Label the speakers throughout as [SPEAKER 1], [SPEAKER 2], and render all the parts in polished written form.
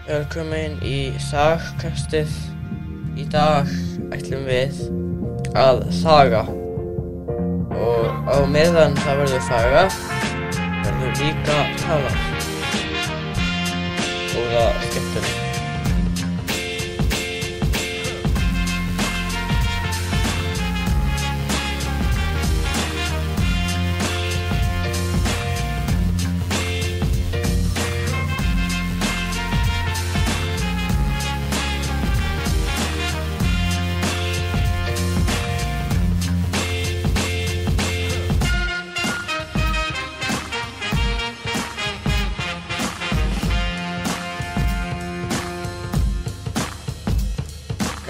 [SPEAKER 1] Velkomin í sagkastið. Í dag ætlum við að saga. Og á meðan það verður saga, verður líka talað. Góða skemmtun.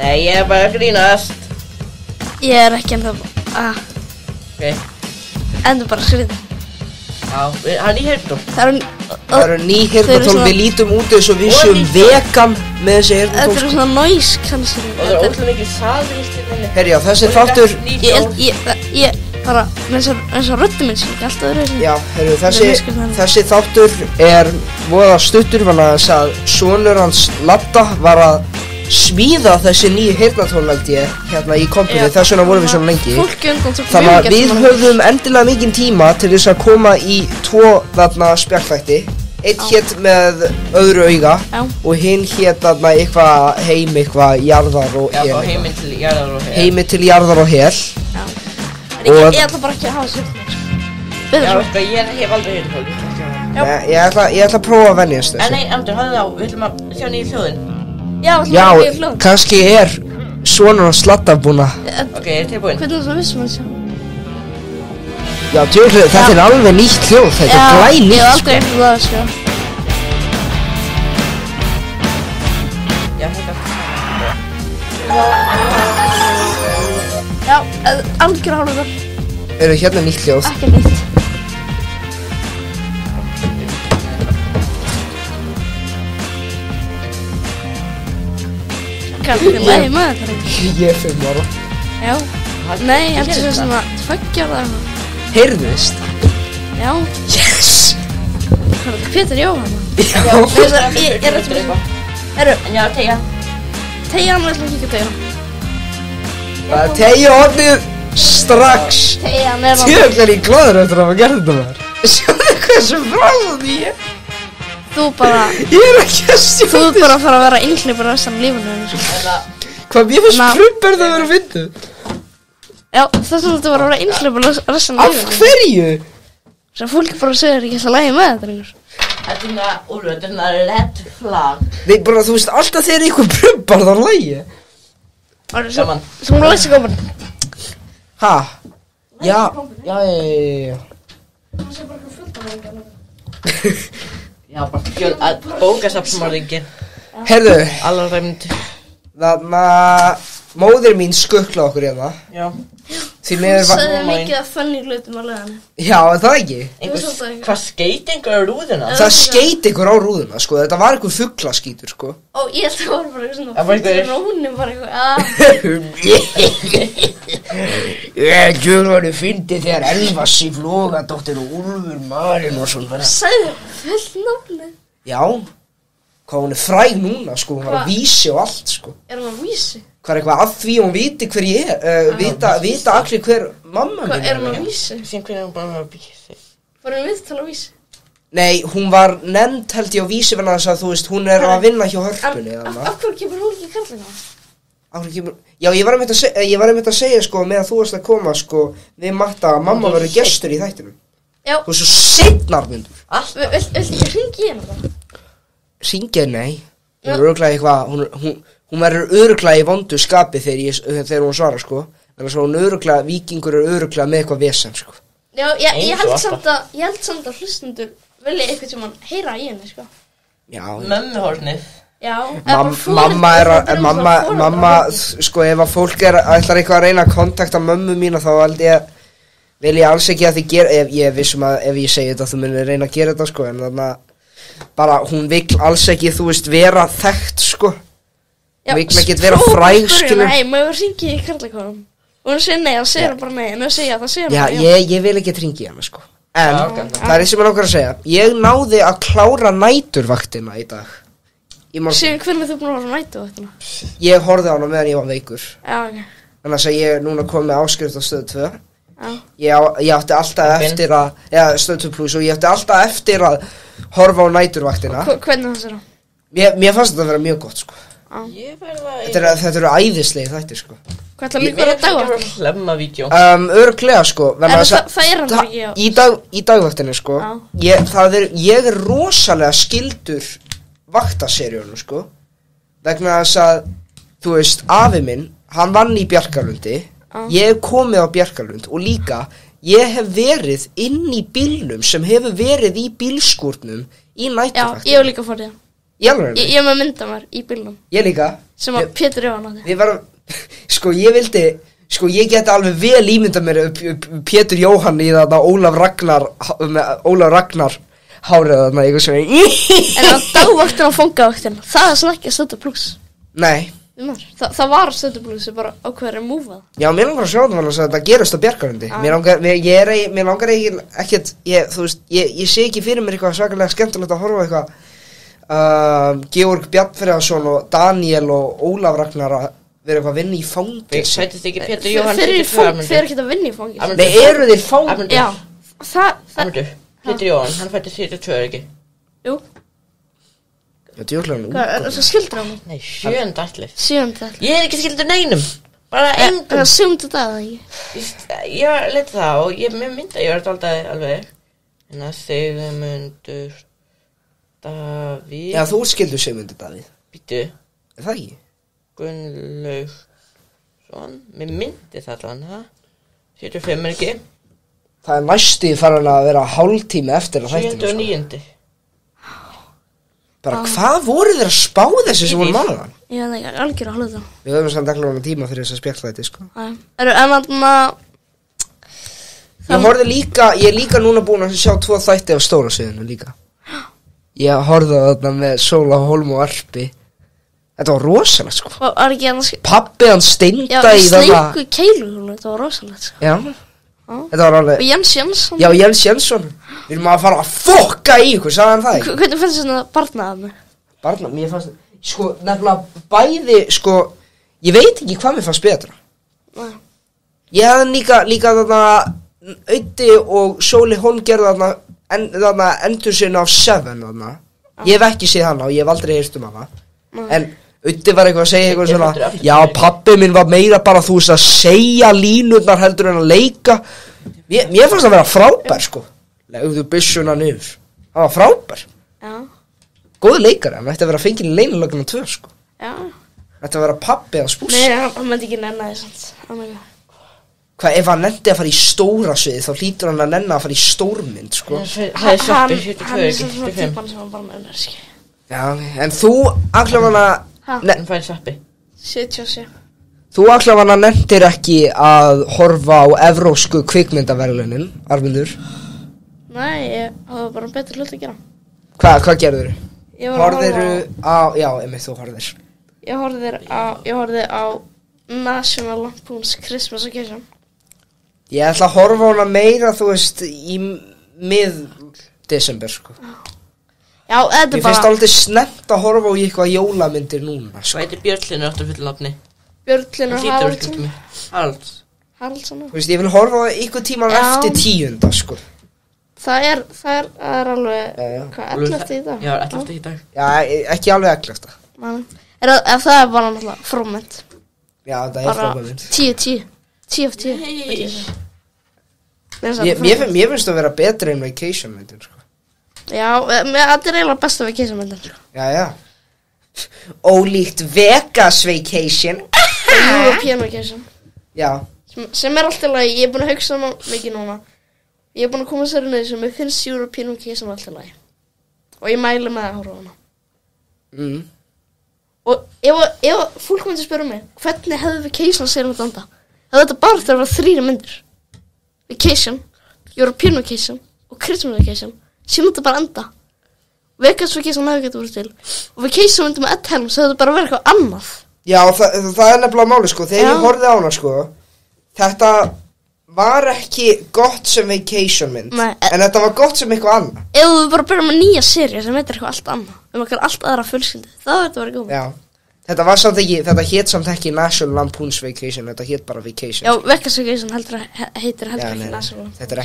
[SPEAKER 1] Nei, ég bara að grínast.
[SPEAKER 2] Ég ekki ennþá
[SPEAKER 1] Ok.
[SPEAKER 2] Endur bara skrítið.
[SPEAKER 1] Já, það er nýheyrnatól.
[SPEAKER 3] Það eru ný heyrnartól, við lítum út eins og við séum vegan með þessi heyrnartól.
[SPEAKER 2] Þetta svona noise cancel.
[SPEAKER 1] Og það er ótrúlega mikið saðrýst í þinni.
[SPEAKER 3] Herjá, þessi þáttur.
[SPEAKER 2] Ég bara, eins og röddum minn sem ekki alltaf öðru.
[SPEAKER 3] Já, herru, þessi þáttur er voða stuttur, vegna þess að sonur hans Ladda var að smíða þessi nýju heyrnartól held ég hérna í kompani, þess vegna vorum við svona lengi. Þannig að við höfðum endilega mikinn tíma til þess að koma í tvo þarna spjallþætti. Einn hét með öðru auga og hinn hét þarna eitthvað heim, eitthvað jarðar og hel.
[SPEAKER 1] Já, heiminn til jarðar og hel.
[SPEAKER 3] Heiminn til jarðar og hel.
[SPEAKER 2] Já. En ég ætla bara ekki að hafa sérfnir.
[SPEAKER 1] Já, sko, ég hef aldrei heyrnartól.
[SPEAKER 3] Nei, ég ætla að prófa að venjast þessu.
[SPEAKER 1] En nei, Andri, hafðu þá, við ætlum að sjá nýju hljóðin.
[SPEAKER 2] Já,
[SPEAKER 3] kannski er sonur hans Ladda búinn að.
[SPEAKER 1] Ok, ég er tilbúinn.
[SPEAKER 2] Hvernig það vissum að sjá?
[SPEAKER 3] Já, tjóðlega, þetta er alveg nýtt hljóð, þetta er glænýtt.
[SPEAKER 2] Ég hef aldrei eitthvað það, sko.
[SPEAKER 1] Já, þetta.
[SPEAKER 2] Já, algjör hálfur.
[SPEAKER 3] Eru hérna nýtt hljóð?
[SPEAKER 2] Ekki nýtt. Kannski leiði maður þetta ekki.
[SPEAKER 3] Ég er 5 ára.
[SPEAKER 2] Já. Nei, ég heldur sem svona 2 ára eða eitthvað.
[SPEAKER 3] Heyrðist?
[SPEAKER 2] Já.
[SPEAKER 3] Yes!
[SPEAKER 2] Hvað er þetta? Pétur Jóhanna?
[SPEAKER 3] Já.
[SPEAKER 2] Ég er eftir eitthvað. Herru.
[SPEAKER 1] En já, tegja.
[SPEAKER 2] Tegja hann, við ætlum að kíkja tegja hann.
[SPEAKER 3] Það er tegja hornið strax.
[SPEAKER 2] Tegja hann er hann.
[SPEAKER 3] Tjóðlega er ég glaður eftir að hafa gert þetta maður. Sjáðu hversu fráðan ég er.
[SPEAKER 2] Þú bara.
[SPEAKER 3] Ég er ekki að stjóða.
[SPEAKER 2] Þú er bara að fara að vera einhleipur restan af lífinu.
[SPEAKER 3] Hvað, mér finnst frumberð að vera fyndið.
[SPEAKER 2] Já, þess að þú var að vera einhleipur restan af lífinu.
[SPEAKER 3] Af hverju?
[SPEAKER 2] Svo fólk bara segir ekki að lægi með þetta lengur.
[SPEAKER 1] Þetta er svona, Úlfur, þetta er svona red flag.
[SPEAKER 3] Nei, bara þú veist, alltaf þegar einhver frumbar þá lægi.
[SPEAKER 1] Saman.
[SPEAKER 2] Svo hún læsi góðan.
[SPEAKER 3] Ha? Já.
[SPEAKER 2] Það sé bara eitthvað fullt af það.
[SPEAKER 1] Já, bara bókasafnsmorðingin.
[SPEAKER 3] Herðu.
[SPEAKER 1] Alræmd.
[SPEAKER 3] Þarna, móðir mín skukla okkur hérna.
[SPEAKER 1] Já.
[SPEAKER 3] Því mér
[SPEAKER 2] Hún sagði mikið að funny hlutum á leiðinni.
[SPEAKER 3] Já, það ekki?
[SPEAKER 1] Hvað skeit einhver á rúðuna?
[SPEAKER 3] Það skeit einhver á rúðuna, sko. Þetta var einhver fuglaskítur, sko.
[SPEAKER 2] Ó, ég held að það var bara eitthvað svona fyrir rónum bara
[SPEAKER 3] Ég var fyndið þegar Elfassi Flógadóttir og Úlfur Marinn og svona.
[SPEAKER 2] Sæður, fullt náfni.
[SPEAKER 3] Já. Hvað hún er fræg núna, sko. Hún var að vísi og allt, sko.
[SPEAKER 2] Er hún að vísi?
[SPEAKER 3] Hvað er eitthvað að því hún viti hver ég er? Vita allir hver mamma mín er?
[SPEAKER 2] Hvað er hún að vísi?
[SPEAKER 1] Síðan hvernig er hún bara að vísi?
[SPEAKER 2] Var hún viðtal á vísi?
[SPEAKER 3] Nei, hún var nefnd held ég á vísi vegna þess að þú veist, hún er að vinna hjá Hörpunni.
[SPEAKER 2] Af hverju kemur hún ekki karlægna?
[SPEAKER 3] Af hverju kemur... Já, ég var einmitt að segja, sko, meðan þú varst að koma, sko, við Matta að mamma verður gestur í þættinum.
[SPEAKER 2] Já.
[SPEAKER 3] Þú er svo seinarmyndur.
[SPEAKER 2] Viltu ekki hringi hérna bara?
[SPEAKER 3] Hringið, nei. Hún er örugglega eitthvað, hún verður örugglega í vondu skapi þegar hún svarar, sko. Þannig að hún örugglega, Víkingur er örugglega með eitthvað vesen, sko.
[SPEAKER 2] Já, ég held samt að hlustundur vilja eitthvað sem hann heyra í henni, sko.
[SPEAKER 3] Já.
[SPEAKER 1] Mömmuhornið.
[SPEAKER 2] Já.
[SPEAKER 3] Mamma, sko, ef að fólk ætlar eitthvað að reyna að kontakta mömmu mína, þá vil ég alls ekki að þið gera, ég vissum að ef ég segi þetta, þú munir reyna að gera þetta, sko, en þannig að bara, hún vill alls ekki, þú veist, vera þekkt, sko. Hún vill ekki vera fræg, skilur.
[SPEAKER 2] Nei, maður hringi í karlægkonum. Og hún segir nei, það segir hún bara nei, en það segja, það segir hún
[SPEAKER 3] bara já. Ég vil ekki hringi hana, sko. En, það er sem ég langar að segja. Ég náði að klára næturvaktina í dag.
[SPEAKER 2] Síðan hvernig þú búin að horfa nætu þetta?
[SPEAKER 3] Ég horfði á hana meðan ég var veikur.
[SPEAKER 2] Já, ok.
[SPEAKER 3] Þannig að ég er núna komið með áskrift á Stöð 2.
[SPEAKER 2] Já.
[SPEAKER 3] Ég átti alltaf eftir að, Stöð 2 Plus, og ég átti alltaf eftir að horfa á næturvaktina.
[SPEAKER 2] Hvernig fannst þér það?
[SPEAKER 3] Mér fannst þetta að vera mjög gott, sko.
[SPEAKER 1] Ég verða...
[SPEAKER 3] Þetta eru æðislegir þættir, sko.
[SPEAKER 2] Hvað ætla líka að dagvaktin?
[SPEAKER 1] Ég verða hlemma vídeo.
[SPEAKER 3] Örglega, sko.
[SPEAKER 2] Það er hann ekki, já.
[SPEAKER 3] Í dagvaktinu, sko. Ég er rosalega skildur vaktaseríunum, sko. Vegna þess að, þú veist, afi minn, hann vann í Bjarkalundi. Ég hef komið á Bjarkalund og líka, ég hef verið inn í bílnum sem hefur verið í bílskúrnum í næturvaktinu.
[SPEAKER 2] Já, ég hef líka fór því.
[SPEAKER 3] Í alveg?
[SPEAKER 2] Ég hef með mynda mér í bílnum.
[SPEAKER 3] Ég líka.
[SPEAKER 2] Sem að Pétur Jóhann átti.
[SPEAKER 3] Við varum, ég geti alveg vel ímyndað mér Pétur Jóhann í þarna Ólaf Ragnar hárið þarna, eitthvað sem
[SPEAKER 2] En á dagvaktin og fangavaktin, það er svona ekki að Stöð Plus.
[SPEAKER 3] Nei.
[SPEAKER 2] Það var Stöð Plus sem bara ákveður að múfa það.
[SPEAKER 3] Já, mér langar að sjá það að þetta gerist á Bjarkalundi. Mér langar ekkert, þú veist, ég sé ekki fyrir mér eitthvað svakalega skemmtilegt að horfa eitthvað Georg Bjarnfreðarsson og Daniel og Ólaf Ragnar að vera eitthvað að vinna í fangis.
[SPEAKER 1] Sætist ekki Pétur Jóhann
[SPEAKER 2] Þeir eru ekki að vinna í fangis.
[SPEAKER 3] Nei, eru þeir fangis?
[SPEAKER 2] Já,
[SPEAKER 1] Armundur, Pétur Jóhann, hann fætti 32, ekki?
[SPEAKER 2] Jú.
[SPEAKER 3] Já, djóklarinn út.
[SPEAKER 2] Hvað, er það skildur á mig?
[SPEAKER 1] Nei, 7. ætlið.
[SPEAKER 2] 7. ætlið.
[SPEAKER 1] Ég er ekki skildur neinum. Bara engum.
[SPEAKER 2] Það er 7. dag, ekki?
[SPEAKER 1] Ég leiti það og mér myndi að ég var alltaf alveg. En að Sigmundur Davíð.
[SPEAKER 3] Já, þú skildur Sigmundur Davíð.
[SPEAKER 1] Býttu.
[SPEAKER 3] Er það ekki?
[SPEAKER 1] Gunnlaugsson. Mér myndi það allan, ha? 75 ekki?
[SPEAKER 3] Það er næstuði farin að vera hálftími eftir að þættinu.
[SPEAKER 1] 7. og 9.
[SPEAKER 3] Bara hvað voru þeir að spá þessu sem voru málaðan?
[SPEAKER 2] Ég veit ekki, algjör að hluta.
[SPEAKER 3] Við höfum samt ekki langan tíma fyrir þess að spjalla þetta, sko.
[SPEAKER 2] En þarna...
[SPEAKER 3] Ég er líka núna búin að sjá 2 þætti á stóra sviðinu líka. Ég horfði á þarna með Sóla, Hólm og Arpi. Þetta var rosalegt, sko.
[SPEAKER 2] Var ekki annars...
[SPEAKER 3] Pabbi hann steinda í þarna...
[SPEAKER 2] Já, sleiku keilu, þetta var rosalegt, sko.
[SPEAKER 3] Já. Þetta var alveg...
[SPEAKER 2] Og Jens Jensson.
[SPEAKER 3] Já, Jens Jensson. Við erum að fara að fokka í ykkur, sagði hann það ekki?
[SPEAKER 2] Hvernig fannst þess að barnaðað mig?
[SPEAKER 3] Barnað, mér fannst... Sko, nefnilega bæði, sko... Ég veit ekki hvað mér fannst betra.
[SPEAKER 2] Nei.
[SPEAKER 3] Ég hefði líka þarna... Öddi og Sóli Hólm gerði þarna endur sinna á 7 þarna. Ég hef ekki séð hana og ég hef aldrei heyrt um hana. En Öddi var eitthvað að segja eitthvað svona... Já, pabbi minn var meira bara, þú veist, að segja línurnar heldur en að leika. Mér fannst að vera frábær, sko. Legðu byssuna niður. Það var frábær.
[SPEAKER 2] Já.
[SPEAKER 3] Góður leikari, hann ætti að vera fenginn í leynilögnum 2, sko.
[SPEAKER 2] Já.
[SPEAKER 3] Ætti að vera pabbi að spúsa.
[SPEAKER 2] Nei, hann myndi ekki nenna því, sant.
[SPEAKER 3] Hvað, ef hann nefndi að fara í stóra svið, þá hlýtur hann að nenna að fara í stórmynd, sko.
[SPEAKER 1] Það er Sveppi, 72,
[SPEAKER 2] Hann er
[SPEAKER 1] ekki?
[SPEAKER 2] svona típan sem hann bara með skil.
[SPEAKER 3] Já, en þú allavega...
[SPEAKER 1] Hann fæði Sveppi.
[SPEAKER 2] 77.
[SPEAKER 3] Þú allavega nefndir ekki að horfa á evrósku kvikmyndaverðlunin, Armundur.
[SPEAKER 2] Nei, ég hafði bara betur hlut að gera.
[SPEAKER 3] Hvað gerður þú?
[SPEAKER 2] Horfðirðu
[SPEAKER 3] á... Já, einmitt þú horfðir.
[SPEAKER 2] Ég horfði á National Lampoon's Christmas Vacation.
[SPEAKER 3] Ég ætla að horfa á hana meira, þú veist, í mið-desember, sko.
[SPEAKER 2] Já, þetta er bara...
[SPEAKER 3] Ég finnst aldrei snett að horfa á eitthvað jólamyndir núna, sko.
[SPEAKER 1] Hvað heitir Björnlinur áttur fullu nafni?
[SPEAKER 2] Björnlinur Haraldsson.
[SPEAKER 1] Haraldsson.
[SPEAKER 3] Þú veist, ég vil horfa á eitthvað tíman eftir 10, sko.
[SPEAKER 2] Það er alveg... Hvað, 11 í dag?
[SPEAKER 1] Já, 11 í dag.
[SPEAKER 3] Já, ekki alveg 11.
[SPEAKER 2] Ef það er bara náttúrulega frómynd.
[SPEAKER 3] Já, það er frábærmynd.
[SPEAKER 2] 10 af 10.
[SPEAKER 3] Mér finnst það að vera betra en Vacation-myndin, sko.
[SPEAKER 2] Já, þetta er eiginlega besta Vacation-myndin, sko.
[SPEAKER 3] Já. Ólíkt Vegas Vacation.
[SPEAKER 2] European Vacation.
[SPEAKER 3] Já.
[SPEAKER 2] Sem er alltaf lagi, ég er búin að hugsa mikið núna. Ég er búin að koma sér inn í þessu, mér finnst European Vacation alltaf lagi. Og ég mæli með að horfa á hana. Og ef fólk myndi spyrja mig, hvernig hefði Vacation sér um þetta? Það þetta bara þarf að vera 3 myndir. Vacation, European Vacation og Christmas Vacation. Sem þetta bara enda. Vegas Vacation hefði getið verið til. Og Vacation myndi með Ed Helms, það hefði bara verið eitthvað annað.
[SPEAKER 3] Já, það er nefnilega máli, sko. Þegar ég horfði á hana, sko, þetta var ekki gott sem vacation mynd.
[SPEAKER 2] Nei,
[SPEAKER 3] en þetta var gott sem eitthvað annað.
[SPEAKER 2] Ef þú bara byrjar með nýja seríu sem heitir eitthvað allt annað eitthvað allt aðra fjölskyldu, þá þetta verið góð.
[SPEAKER 3] Já, þetta var samt ekki, þetta hét samt ekki National Lampoon's Vacation, þetta hét bara Vacation.
[SPEAKER 2] Já, Vegas Vacation heitir heldur ekki National.
[SPEAKER 3] Þetta er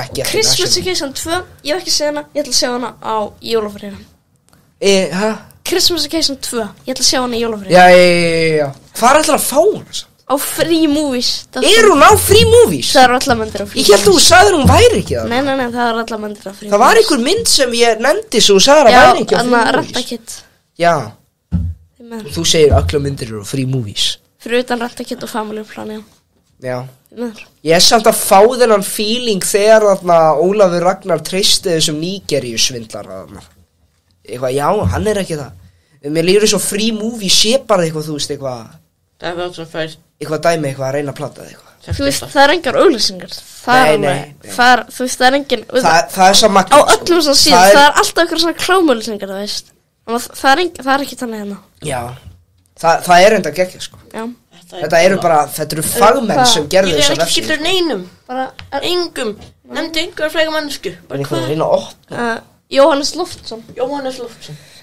[SPEAKER 3] ekki
[SPEAKER 2] Christmas Vacation 2, ég hef ekki séð hana, ég ætla að sjá hana á jólafríðan.
[SPEAKER 3] Hæ?
[SPEAKER 2] Christmas Vacation 2, ég ætla að sjá hana í jólafríðan.
[SPEAKER 3] Já. Hvað ætlar að fá hana?
[SPEAKER 2] Á Free Movies.
[SPEAKER 3] Hún á Free Movies?
[SPEAKER 2] Það eru allar myndir á Free Movies.
[SPEAKER 3] Ég held að þú sagðir hún væri ekki það.
[SPEAKER 2] Nei, það eru allar myndir á Free Movies.
[SPEAKER 3] Það var einhver mynd sem ég nefndi svo þú sagðir að væri ekki á Free Movies.
[SPEAKER 2] Já, Rent-A-Kid.
[SPEAKER 3] Já. Þú segir allar myndir á Free Movies.
[SPEAKER 2] Fyrir utan Rent-A-Kid og Family Plan,
[SPEAKER 3] já. Ég er samt að fá þennan feeling þegar þarna Ólafur Ragnar treysti þessum Nígeríu svindlar þarna. Eitthvað, já, hann er ekki það. Mér líður svo Free Movies sé bara eitthvað, þú veist, eitthvað.
[SPEAKER 1] Það er það sem fær.
[SPEAKER 3] Eitthvað dæmi, eitthvað að reyna að plata eitthvað.
[SPEAKER 2] Þú veist, það er engar auglýsingar.
[SPEAKER 3] Nei.
[SPEAKER 2] Þú veist, það er engin.
[SPEAKER 3] Það er svo magnað.
[SPEAKER 2] Á öllum sem síðan, það er alltaf eitthvað svona klámauglýsingar, þú veist. Það er ekki þannig hérna.
[SPEAKER 3] Já, það er enda geggja, sko.
[SPEAKER 2] Já.
[SPEAKER 3] Þetta eru fagmenn sem gerðu þessa
[SPEAKER 1] Ég er ekki skildur neinum.
[SPEAKER 2] Bara,
[SPEAKER 1] engum. Nefndi einhver fræga mannsku.
[SPEAKER 3] Einhvern veginn að opna.
[SPEAKER 2] Jóhannes Loftsson.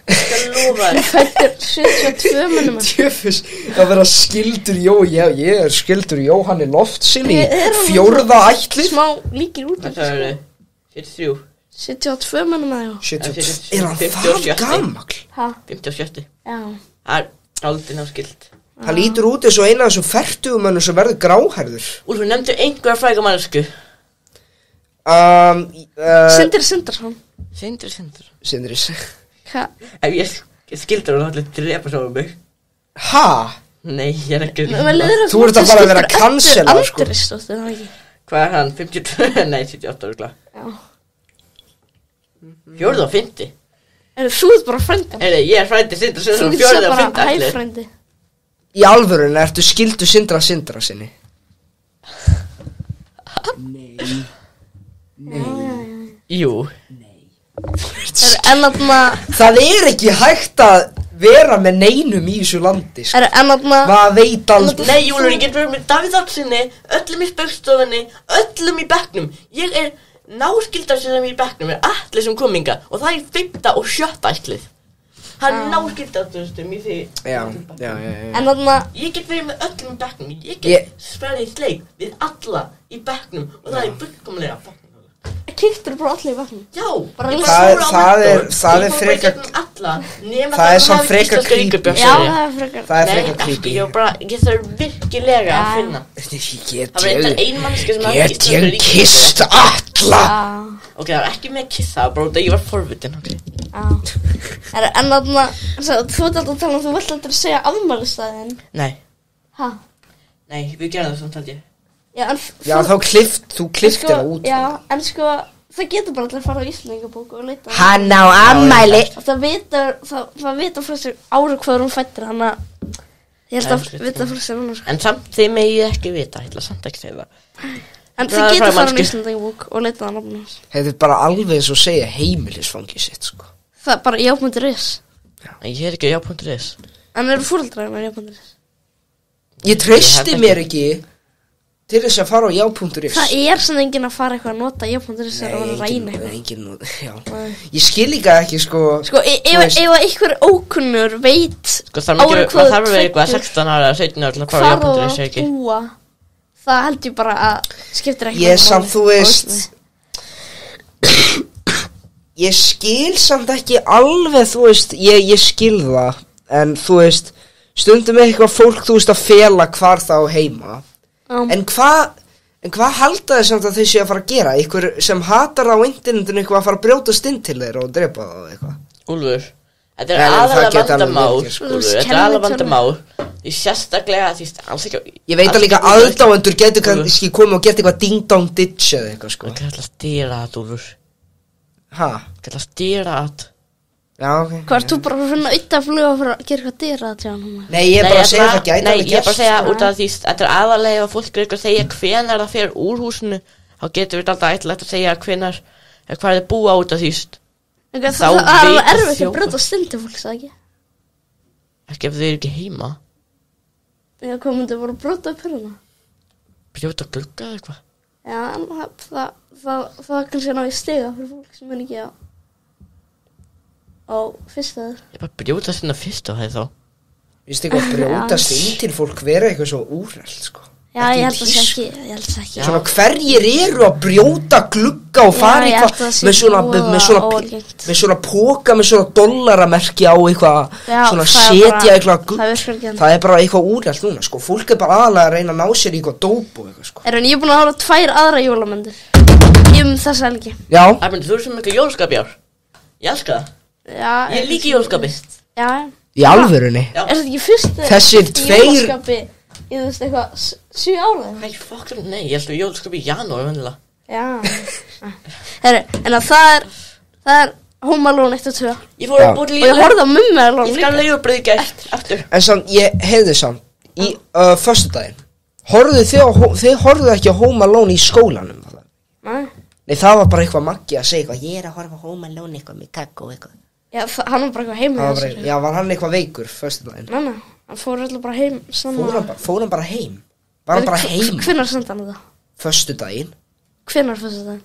[SPEAKER 2] Ég skal lofa þér. Fættur 72 minnum.
[SPEAKER 3] Tjöfus, það vera skildur ég er skildur Jóhanni Loftsinni. Fjórða ætli.
[SPEAKER 2] Smá líkir út.
[SPEAKER 1] Það er 73.
[SPEAKER 2] 72 minnum að
[SPEAKER 3] 72. Er hann það gamall?
[SPEAKER 2] Hæ?
[SPEAKER 1] 57.
[SPEAKER 2] Já.
[SPEAKER 1] Það er aldrei náskild.
[SPEAKER 3] Það lítur út eins og eina af þessum fertugumönnum sem verður gráhærður.
[SPEAKER 1] Úlfur, nefndu einhver fræga mannsku.
[SPEAKER 2] Sindri Sindrason.
[SPEAKER 3] Sindri.
[SPEAKER 2] Hvað?
[SPEAKER 1] Ef ég skildur hún allir drepa svo mig.
[SPEAKER 3] Ha?
[SPEAKER 1] Nei, ég er ekki.
[SPEAKER 3] Þú ert að bara að vera cancela, sko.
[SPEAKER 2] Andrisdóttir, það ekki.
[SPEAKER 1] Hvað er hann? 52? Nei, 78 ára.
[SPEAKER 2] Já.
[SPEAKER 1] Fjórða og fyndi.
[SPEAKER 2] Þú ert bara frændi.
[SPEAKER 1] Ég er frændi Sindra
[SPEAKER 2] Þú
[SPEAKER 1] Sindrason. Fjórða og fyndi
[SPEAKER 2] bara
[SPEAKER 1] allir.
[SPEAKER 2] hæfrændi.
[SPEAKER 3] Í alvörunni ertu skildu Sindra sinni. Nei.
[SPEAKER 1] Jú.
[SPEAKER 3] Það er ekki hægt að vera með neinum í þessu landi, sko. Maður veit aldrei.
[SPEAKER 1] Nei, Júlur, ég get verið með Davíð Oddssyni, öllum í spaugstofunni, öllum í bekknum. Ég er náskildar sem í bekknum, er Atli sem kominga og það er 5. og 7. ætlið. Hann náskildar þessum í því.
[SPEAKER 3] Já.
[SPEAKER 1] Ég get verið með öllum í bekknum, ég get sverið sleik við alla í bekknum og það er fullkomlega bekknum.
[SPEAKER 2] Kíktur bara allir í vatnum.
[SPEAKER 1] Já,
[SPEAKER 3] það er frekar. Það er samt frekar creepy.
[SPEAKER 2] Já, það er frekar.
[SPEAKER 3] Það er frekar creepy.
[SPEAKER 1] Ég þarf virkilega að finna.
[SPEAKER 3] Get ég kysst alla?
[SPEAKER 1] Ok, það var ekki með kissa, það var bara út að ég var forvitin.
[SPEAKER 2] En þarna, þú ert alltaf að tala um, þú vilt alltaf að segja afmælisdaginn.
[SPEAKER 1] Nei.
[SPEAKER 2] Hæ?
[SPEAKER 1] Nei, við gerum það svona, held ég.
[SPEAKER 3] Já, þú kliftir það út.
[SPEAKER 2] Já, en sko, það getur bara alltaf að fara á Íslendingabók og leita.
[SPEAKER 3] Hann á afmæli.
[SPEAKER 2] Það vita fyrir ára hvað hún fættir, hann að ég held að vita fyrir sér hún.
[SPEAKER 1] En samt þeim megi ég ekki vita, ég ætla samt ekki segja það.
[SPEAKER 2] En þið getur fara á Íslendingabók og leita það nafnum hans.
[SPEAKER 3] Þetta er bara alveg eins og segja heimilisfangi sitt, sko.
[SPEAKER 2] Það er bara já.is.
[SPEAKER 1] Ég er ekki já.is.
[SPEAKER 2] En eru foreldrar með já.is?
[SPEAKER 3] Ég treysti mér ekki til þess að fara á já.is.
[SPEAKER 2] Það er svona enginn að fara eitthvað að nota já.is og að ræna
[SPEAKER 3] eitthvað. Ég skil líka ekki, sko.
[SPEAKER 2] Sko, ef einhver ókunnur veit
[SPEAKER 1] sko, það þarf að vera eitthvað 16 ára, 17 ára til að fara á já.is, ekki?
[SPEAKER 2] Það held ég bara að skiptir ekki.
[SPEAKER 3] Ég samt, þú veist, ég skil samt ekki alveg, þú veist, ég skil það, en þú veist, stundum eitthvað fólk, þú veist, að fela hvar þá heima. En hvað halda þið samt að þau séu að fara að gera? Ykkur sem hatar á internetinu eitthvað að fara að brjótast inn til þeir og drepa það og eitthvað?
[SPEAKER 1] Úlfur, þetta er aðalega vandamál. Úlfur, þetta er aðalega vandamál. Því sérstaklega, því alls ekki.
[SPEAKER 3] Ég veit að líka aðdáendur getur kannski komið og gert eitthvað ding-dong ditch eða eitthvað, sko.
[SPEAKER 1] Það er alltaf stýra að, Úlfur.
[SPEAKER 3] Hæ?
[SPEAKER 1] Það er alltaf stýra að.
[SPEAKER 3] Já, ok.
[SPEAKER 2] Hvað ert þú bara að finna auðvitað flug og að gera eitthvað dýra til hann?
[SPEAKER 3] Nei, ég er bara að segja það gæti alveg
[SPEAKER 1] gerst. Nei, ég er bara að segja út af því þetta er aðalega ef fólk er eitthvað að segja hvenær það fer úr húsinu, þá getur við alltaf ætlilegt að segja hvenær, hvað er búa út af því.
[SPEAKER 2] Það er alveg erfitt að brjóta stundi fólk, það ekki?
[SPEAKER 1] Ekki ef þau eru ekki heima.
[SPEAKER 2] Já, hvað myndi bara að brjóta upp hérna?
[SPEAKER 1] brjóta glugga eða eitthvað.
[SPEAKER 2] Já, en það kannski ná í stiga fyrir fólk sem mun ekki á fyrsta þess.
[SPEAKER 1] Ég bara brjóta sinna fyrst á það þá.
[SPEAKER 3] Vist eitthvað að brjótast inn til fólk vera eitthvað svo úrelt, sko.
[SPEAKER 2] Já, ég held það ekki.
[SPEAKER 3] Svona hverjir eru að brjóta glugga og fara eitthvað með svona póka með svona dollaramerki á eitthvað, svona setja eitthvað, það er bara eitthvað úrelt núna, sko. Fólk er bara aðalega að reyna að ná sér í eitthvað dóp og eitthvað, sko.
[SPEAKER 2] Ég er búin að ára 2 aðra jólamyndir þessa helgi.
[SPEAKER 3] Já.
[SPEAKER 1] Þú er svo miklu jólaskap í ár. Ég elska það.
[SPEAKER 2] Já.
[SPEAKER 1] Ég líki jólaskapi.
[SPEAKER 2] Já.
[SPEAKER 3] Í alvörunni.
[SPEAKER 2] Er þetta ekki fyrst
[SPEAKER 3] þessir 2
[SPEAKER 2] jólaskapi í þú veist eitthvað 7 ára?
[SPEAKER 1] Nei, ég held að jólaskap í janúar vennilega.
[SPEAKER 2] Já. En það er Home Alone 1 og 2.
[SPEAKER 1] Ég fór að búið líka.
[SPEAKER 2] Og ég horfði á Mummi Alone
[SPEAKER 1] líka. Ég skal leigubröð gætt aftur.
[SPEAKER 3] En samt, ég heyrði samt í föstudaginn. Þið horfðu ekki á Home Alone í skólanum? Nei, það var bara eitthvað Maggi að segja eitthvað. Ég er að horfa á Home Alone eitthvað með kakko eitthvað.
[SPEAKER 2] Já, hann var bara eitthvað heim.
[SPEAKER 3] Já, var hann eitthvað veikur föstudaginn?
[SPEAKER 2] Nei, hann fór alltaf bara heim.
[SPEAKER 3] Fór hann bara heim? Var hann bara heim?
[SPEAKER 2] Hvenær sendi hann þetta?
[SPEAKER 3] Föstudaginn.
[SPEAKER 2] Hvenær föstudaginn?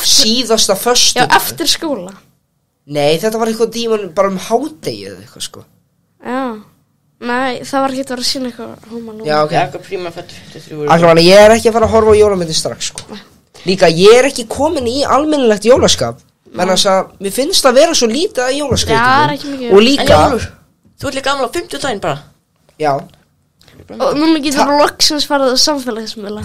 [SPEAKER 3] Síðasta föstudaginn.
[SPEAKER 2] Já, eftir skóla.
[SPEAKER 3] Nei, þetta var eitthvað tíman bara hádegið eða eitthvað, sko.
[SPEAKER 2] Já. Nei, það var ekki að vera að sína eitthvað Home Alone.
[SPEAKER 3] Já, ok.
[SPEAKER 1] Eitthvað prímafættur 53.
[SPEAKER 3] Allavega, ég er ekki að fara að horfa á jólamyndir strax, sko. Líka, ég er ekki komin í almennilegt jólaskap. Menn að mér finnst það að vera svo lítið að jólaskapinu.
[SPEAKER 2] Já, það er ekki mikið.
[SPEAKER 3] Og líka.
[SPEAKER 1] En Jólfur, þú ert líka gamla á 50 daginn bara.
[SPEAKER 3] Já.
[SPEAKER 2] Og núna getur loksins farið á samfélagsmiðla.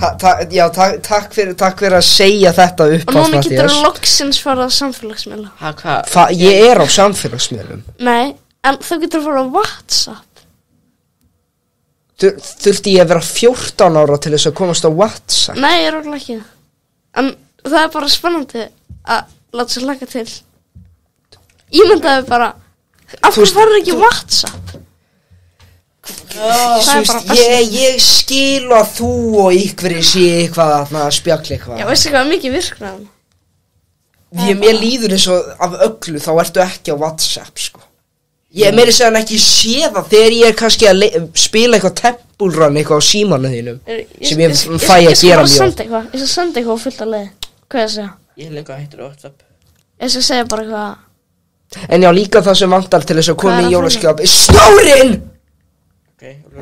[SPEAKER 3] Já, takk fyrir að segja þetta upp.
[SPEAKER 2] Og núna getur loksins farið á samfélagsmiðla.
[SPEAKER 1] Hvað?
[SPEAKER 3] Ég er á samfélagsmiðlum.
[SPEAKER 2] Nei, en þú getur farið á WhatsApp.
[SPEAKER 3] Þurfti ég að vera 14 ára til þess að komast á WhatsApp?
[SPEAKER 2] Nei, ég er okkur ekki. En það er bara spennandi að láta sér laka til. Ég myndaði bara, af hverju farið ekki WhatsApp?
[SPEAKER 3] Ég skil að þú og ykkur sé eitthvað að spjalla eitthvað.
[SPEAKER 2] Já, veistu hvað mikið virknar hann?
[SPEAKER 3] Mér líður eins og af öllu þá ertu ekki á WhatsApp, sko. Ég meiri segja hann ekki sé það þegar ég er kannski að spila eitthvað Temple Run eitthvað á símanu þínum sem ég fæ að gera mjög.
[SPEAKER 2] Ég skal senda eitthvað fullt að leið. Hvað er það að segja?
[SPEAKER 1] Ég er lengur að hættur á WhatsApp.
[SPEAKER 2] Ég skal segja bara eitthvað.
[SPEAKER 3] En já, líka það sem vantar til þess að koma í jólaskap er snjórinn!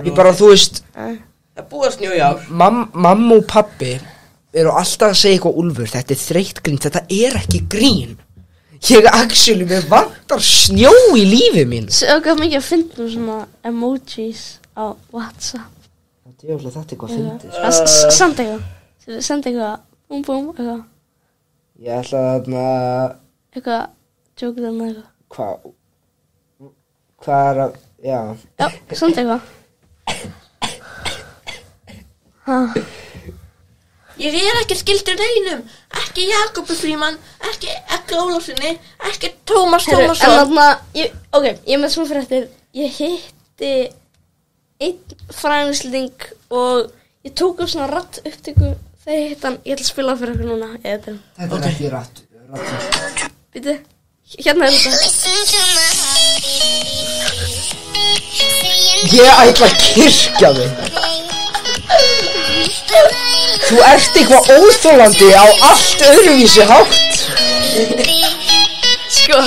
[SPEAKER 3] Ég bara, þú veist.
[SPEAKER 1] Það búið að snjóa í ár.
[SPEAKER 3] Mamma og pabbi eru alltaf að segja eitthvað Úlfur, þetta er þreytt grín, þetta er ekki grín. Actually, mér vantar snjó í lífi mín.
[SPEAKER 2] Svo mikið að finna svona emojis á WhatsApp.
[SPEAKER 3] Þetta er eitthvað að finna.
[SPEAKER 2] Senda eitthvað. Senda eitthvað. Búm, eitthvað.
[SPEAKER 3] Ég ætla að
[SPEAKER 2] eitthvað, tjókuð með eitthvað.
[SPEAKER 3] Hvað er að, já.
[SPEAKER 2] Já, senda eitthvað.
[SPEAKER 1] Ég er ekki skildur neinum, ekki Jakobu Frímann, ekki Egla Ólafssoni, ekki Tómas Tómasson.
[SPEAKER 2] En þarna, ég er með svona fréttir, ég hitti einn fræðingsling og ég tók upp svona ratt upptöku þegar ég hitt hann, ég ætla að spila fyrir ykkur núna.
[SPEAKER 3] Þetta er ekki ratt.
[SPEAKER 2] Býtu, hérna er þetta.
[SPEAKER 3] Ég ætla að kirkja þig. Þú ert eitthvað óþolandi á allt öðruvísi hátt.
[SPEAKER 2] Sko,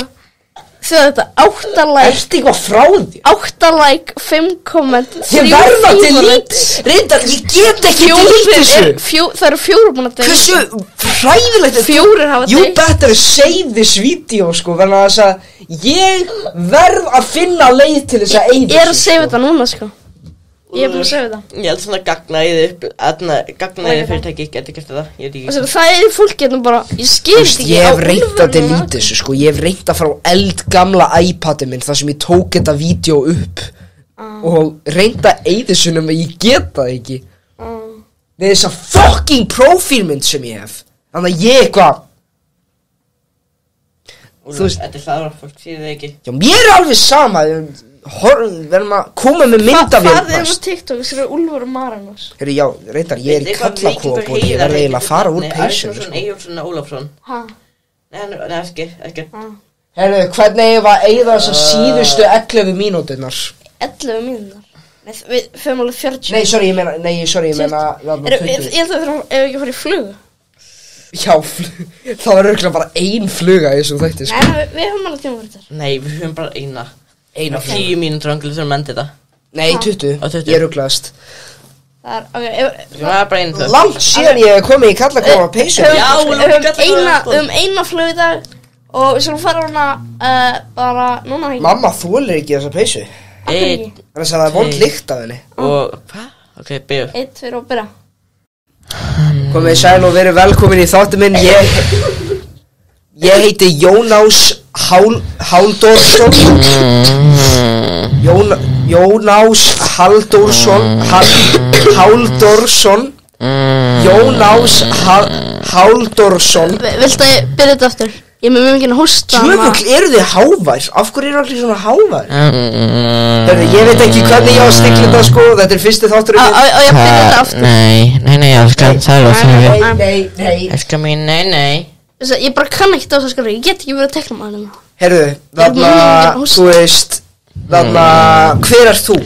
[SPEAKER 2] þetta 8 like.
[SPEAKER 3] Ert eitthvað frá því?
[SPEAKER 2] 8 like, 5 comment, 3
[SPEAKER 3] Ég verða til lít. Reyndar, ég get ekki til lít þessu.
[SPEAKER 2] Það eru 4 búin að deyja.
[SPEAKER 3] Hversu hræðilegt er
[SPEAKER 2] 4 hafa deyja.
[SPEAKER 3] You better save this video, sko. Þannig að þess að ég verð að finna leið til þess að eyða þessu.
[SPEAKER 2] Ég er að save þetta núna, sko. Ég er búin að segja það.
[SPEAKER 1] Ég held svona gagnaðið fyrirtæki geti gert það.
[SPEAKER 2] Það er fólk getur bara, ég skil ekki.
[SPEAKER 3] Ég hef reynt að delete þessu, sko. Ég hef reynt að fara á eldgamla iPadið minn þar sem ég tók þetta vídeo upp og reynt að eyða þessu nema ég get það ekki. Með þessa fucking profílmynd sem ég hef. Þannig að ég eitthvað.
[SPEAKER 1] Þú veist, þetta er það að fólk sér það ekki.
[SPEAKER 3] Já, mér er alveg sama. Verðum að koma með myndavél.
[SPEAKER 2] Hvað er á TikTok sem er Úlfur og Marinus?
[SPEAKER 3] Herri, já, reyndar, ég er í kallakóp og ég verði eiginlega að fara úr peysinu, sko.
[SPEAKER 1] Eyjólfsson Ólafsson.
[SPEAKER 2] Hæ?
[SPEAKER 1] Nei, ekki.
[SPEAKER 3] Herri, hvernig ég var að eyða þessar síðustu 11 mínúturnar?
[SPEAKER 2] 11 mínútur? Nei, við förum alveg 40.
[SPEAKER 3] Nei, sorry, ég meina
[SPEAKER 2] Ég held að við þurfum ef ekki að fara í flugu.
[SPEAKER 3] Já, það var örugglega bara ein fluga í þessum þætti, sko.
[SPEAKER 2] Nei, við höfum alveg tíma fyrir þetta.
[SPEAKER 1] Nei, við höfum bara eina
[SPEAKER 3] Eina
[SPEAKER 1] 10 mínútur angli þurfum að enda þetta.
[SPEAKER 3] Nei, 20,
[SPEAKER 1] Á 20.
[SPEAKER 3] ég rugglaðist.
[SPEAKER 2] Það ok,
[SPEAKER 1] Við höfum bara einu þau.
[SPEAKER 3] Langt síðan ég hef komið í kallakoma peysu.
[SPEAKER 1] Já,
[SPEAKER 2] Við höfum eina flug í dag og við skulum fara hana bara núna ekki.
[SPEAKER 3] Mamma þolir ekki þessa peysu.
[SPEAKER 1] Einn
[SPEAKER 3] Þannig að það er vond lykt af henni.
[SPEAKER 1] og... Hvað? Ok, byrju.
[SPEAKER 2] 1, 2 og byrja.
[SPEAKER 3] Komið sæl og verið velkomin í þáttu minn. Ég heiti Jónás Halldórsson. Jónás Halldórsson. Jónás Halldórsson.
[SPEAKER 2] Viltu að ég byrja þetta aftur? Ég með mjög mikið að hósta.
[SPEAKER 3] Tjöfugl, eru þið hávær? Af hverju eru allir svona hávær? Hörðu, ég veit ekki hvernig ég á að stikla þetta, sko. Þetta er fyrsti þátturinn minn.
[SPEAKER 2] Á ég að byrja þetta aftur?
[SPEAKER 1] Nei, elskan, það er það.
[SPEAKER 3] Nei.
[SPEAKER 1] Elskan mín, nei.
[SPEAKER 2] Ég bara kann ekki það skilur. Ég get ekki verið að tekna maður hérna.
[SPEAKER 3] Herðu, þarna, þú veist, þarna, hver er þú?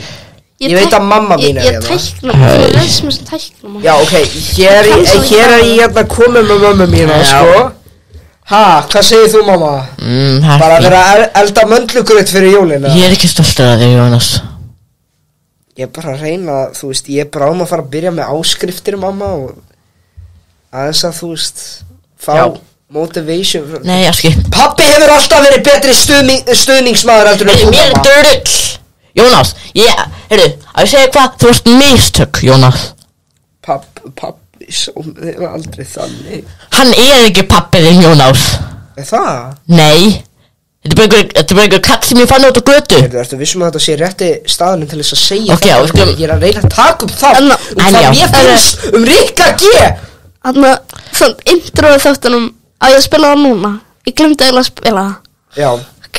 [SPEAKER 3] Ég veit að mamma mín er hérna.
[SPEAKER 2] Ég tækna, þú veist mér sem tækna maður.
[SPEAKER 3] Já, ok, hér er ég hérna komið með mömmu mína, sko. Hvað segir þú, mamma? Bara að vera að elda möndlugrautt fyrir jólina.
[SPEAKER 1] Ég er ekki stoltur af þig, Jónas.
[SPEAKER 3] Ég er bara að reyna, þú veist, ég er bara að fara að byrja með áskriftir, mamma, og aðeins að, þú veist, fá motivation.
[SPEAKER 1] Nei, Aski.
[SPEAKER 3] Pabbi hefur alltaf verið betri stuðningsmaður heldur en þú,
[SPEAKER 1] Mér er dörrull. Jónas, heyrðu, að ég segja hvað, þú ert mistök, Jónas.
[SPEAKER 3] Pabbi sá mig aldrei þannig.
[SPEAKER 1] Hann er ekki pappið, Jónas.
[SPEAKER 3] Er það?
[SPEAKER 1] Nei. Þetta er bara einhver katt sem ég fann út á götu.
[SPEAKER 3] Ertu vissum að þetta sé rétti staðurinn til þess að segja
[SPEAKER 1] Ok, já, við skulum-
[SPEAKER 3] Ég er að reyna að taka upp það
[SPEAKER 1] En já.
[SPEAKER 3] mér finnst Rikka G.
[SPEAKER 2] Þannig að svona introið þáttunum að ég spila það núna. Ég glemdi eiginlega að spila það.
[SPEAKER 3] Já.
[SPEAKER 2] Ok.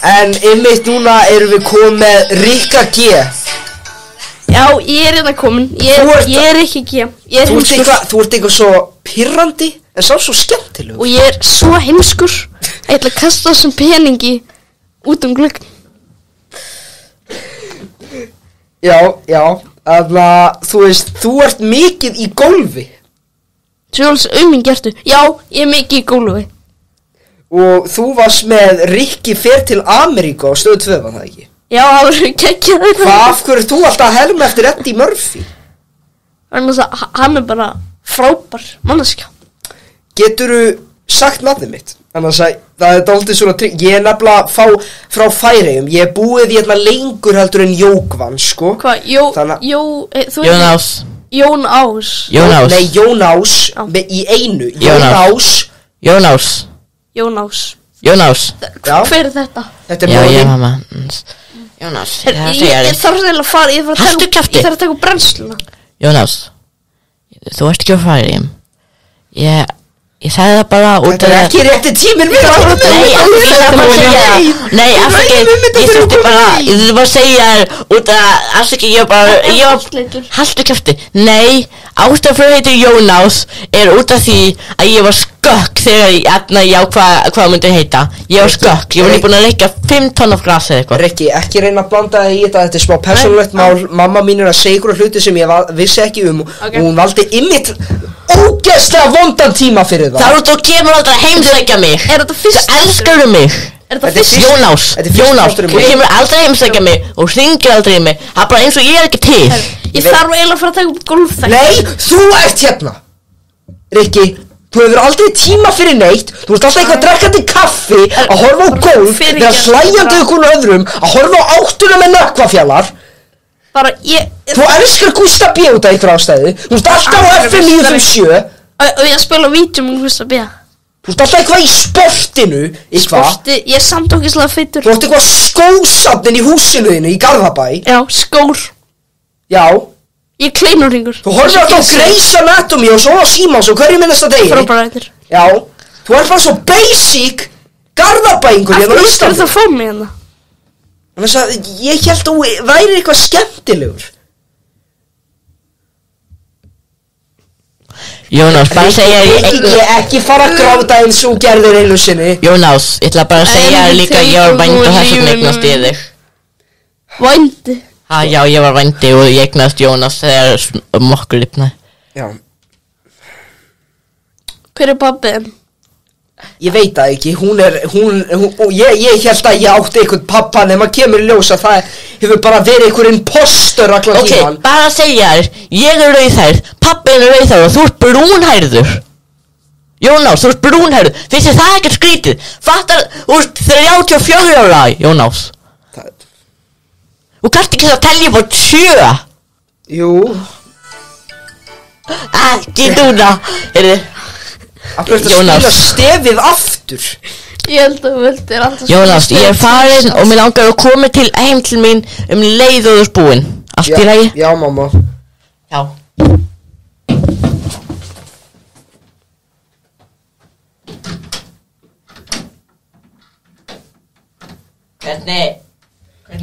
[SPEAKER 3] En einmitt núna erum við komið með Rikka G.
[SPEAKER 2] Já, ég er hérna komin. Ég er ekki ekki. Ég er heimskur.
[SPEAKER 3] Þú ert eitthvað svo pirrandi en sá svo skemmtilegur.
[SPEAKER 2] Og ég er svo heimskur. Ég ætla að kasta þessum peningi út gluggann.
[SPEAKER 3] Já. Þannig að þú veist, þú ert mikið í golfi.
[SPEAKER 2] Sjóls gertu. Já, ég er mikið í gólfi.
[SPEAKER 3] Og þú varst með Rikki fer til Ameríku á Stöð 2, var það ekki?
[SPEAKER 2] Já, það var geggjað þetta.
[SPEAKER 3] Af hverju ert þú alltaf að helma eftir Eddie Murphy?
[SPEAKER 2] Þannig að hann er bara frábær manneskja.
[SPEAKER 3] Geturðu sagt nafnið mitt? Annars að það er dálítið svona ég er nefnilega frá Færeyjum. Ég er búið hérna lengur heldur en Jókvann, sko.
[SPEAKER 2] Hvað?
[SPEAKER 1] Jónás.
[SPEAKER 2] Jónás.
[SPEAKER 3] Nei, Jónás í einu. Jónás. Já.
[SPEAKER 2] Hver er þetta?
[SPEAKER 3] Þetta er móðin.
[SPEAKER 1] Já, mamma. Jónás,
[SPEAKER 2] ég þarf að fara.
[SPEAKER 1] Haltu kjafti.
[SPEAKER 2] Ég þarf að taka brennsluna.
[SPEAKER 1] Jónás, þú ert ekki á Færeyjum. Ég sagði það bara út
[SPEAKER 3] Þetta er ekki rétti tíminn mér.
[SPEAKER 1] Nei, afsakið, ég þurfti bara að segja þér út að afsakið, haltu kjafti. Nei, ástæðan fyrir heitir Jónás er út af því að ég var skökk þegar ég á hvað myndi heita. Ég var skökk, ég var nýbúin að leika 5 tonn af gras eða eitthvað.
[SPEAKER 3] Rikki, ekki reyna að blanda það í þetta er smá persónulegt mál. Mamma mín er að segja ykkur hluti sem ég vissi ekki og hún valdi ymmit ógeðslega vondan tíma fyrir það.
[SPEAKER 1] Það er út og kemur aldrei að heimsækja mig.
[SPEAKER 2] Er þetta fyrst?
[SPEAKER 1] Það elskarðu mig.
[SPEAKER 2] Er þetta fyrst?
[SPEAKER 1] Jónás, þú kemur aldrei að heimsækja mig og hringir aldrei í mig. Það er bara eins og ég er ekki til.
[SPEAKER 2] Ég þarf eiginlega að fara að taka upp golfþætti.
[SPEAKER 3] Nei, þú ert hérna. Rikki, þú hefur aldrei tíma fyrir neitt. Þú ert alltaf eitthvað drekkandi kaffi að horfa á golf, vera hlæjandi ykkur öðrum, að horfa á áttuna með nökkvafjallar. Þú elskar Gústa B út af ykkur ástæði. Þú ert alltaf á FM 957.
[SPEAKER 2] Og ég spila vídeo með Gústa B.
[SPEAKER 3] Þú ert alltaf eitthvað í sportinu.
[SPEAKER 2] Sporti, ég er samt okkislega feitur.
[SPEAKER 3] Þú ert eitthvað skósafnin í húsinu þínu í Garðabæ.
[SPEAKER 2] Já, skór.
[SPEAKER 3] Já.
[SPEAKER 2] Ég er kleinurringur.
[SPEAKER 3] Þú horfir alltaf á Grey's Anatomy og svo á Símans og hverju minnast að degi.
[SPEAKER 2] Frábærættir.
[SPEAKER 3] Já. Þú ert bara svo basic Garðabæingur hérna á Íslandi.
[SPEAKER 2] Af hverju það fór mig hérna?
[SPEAKER 3] Þannig að ég held að þú væri eitthvað skemmtilegur.
[SPEAKER 1] Jónas, bara segja
[SPEAKER 3] Ekki fara að gráta eins og gerðir einu sinni.
[SPEAKER 1] Jónas, ég ætla bara að segja líka að ég var vændi og þess vegna eignast ég þig.
[SPEAKER 2] Vændi?
[SPEAKER 1] Já, ég var vændi og ég eignast Jónas þegar okkur lifnaði.
[SPEAKER 3] Já.
[SPEAKER 2] Hver pabbi?
[SPEAKER 3] Ég veit það ekki, ég held að ég átti einhvern pappa nema kemur í ljós að það hefur bara verið einhver impostor allan tíman.
[SPEAKER 1] Ok, bara að segja þér, ég rauðhærð, pappin rauðhærð og þú ert brúnhærður. Jónas, þú ert brúnhærður, finnst þér það ekkert skrítið? Fattar, þú ert 34 ára, Jónas. Þú kannst ekki að telja upp á 7.
[SPEAKER 3] Jú.
[SPEAKER 1] Ekki núna,
[SPEAKER 3] Af hverju ertu að spila stefið aftur?
[SPEAKER 2] Ég held að þú vildir alltaf
[SPEAKER 1] Jónas, ég farin og mér langar að koma heim til mín leið og þú ert búinn. Allt í lagi?
[SPEAKER 3] Já, mamma.
[SPEAKER 1] Já. Hvernig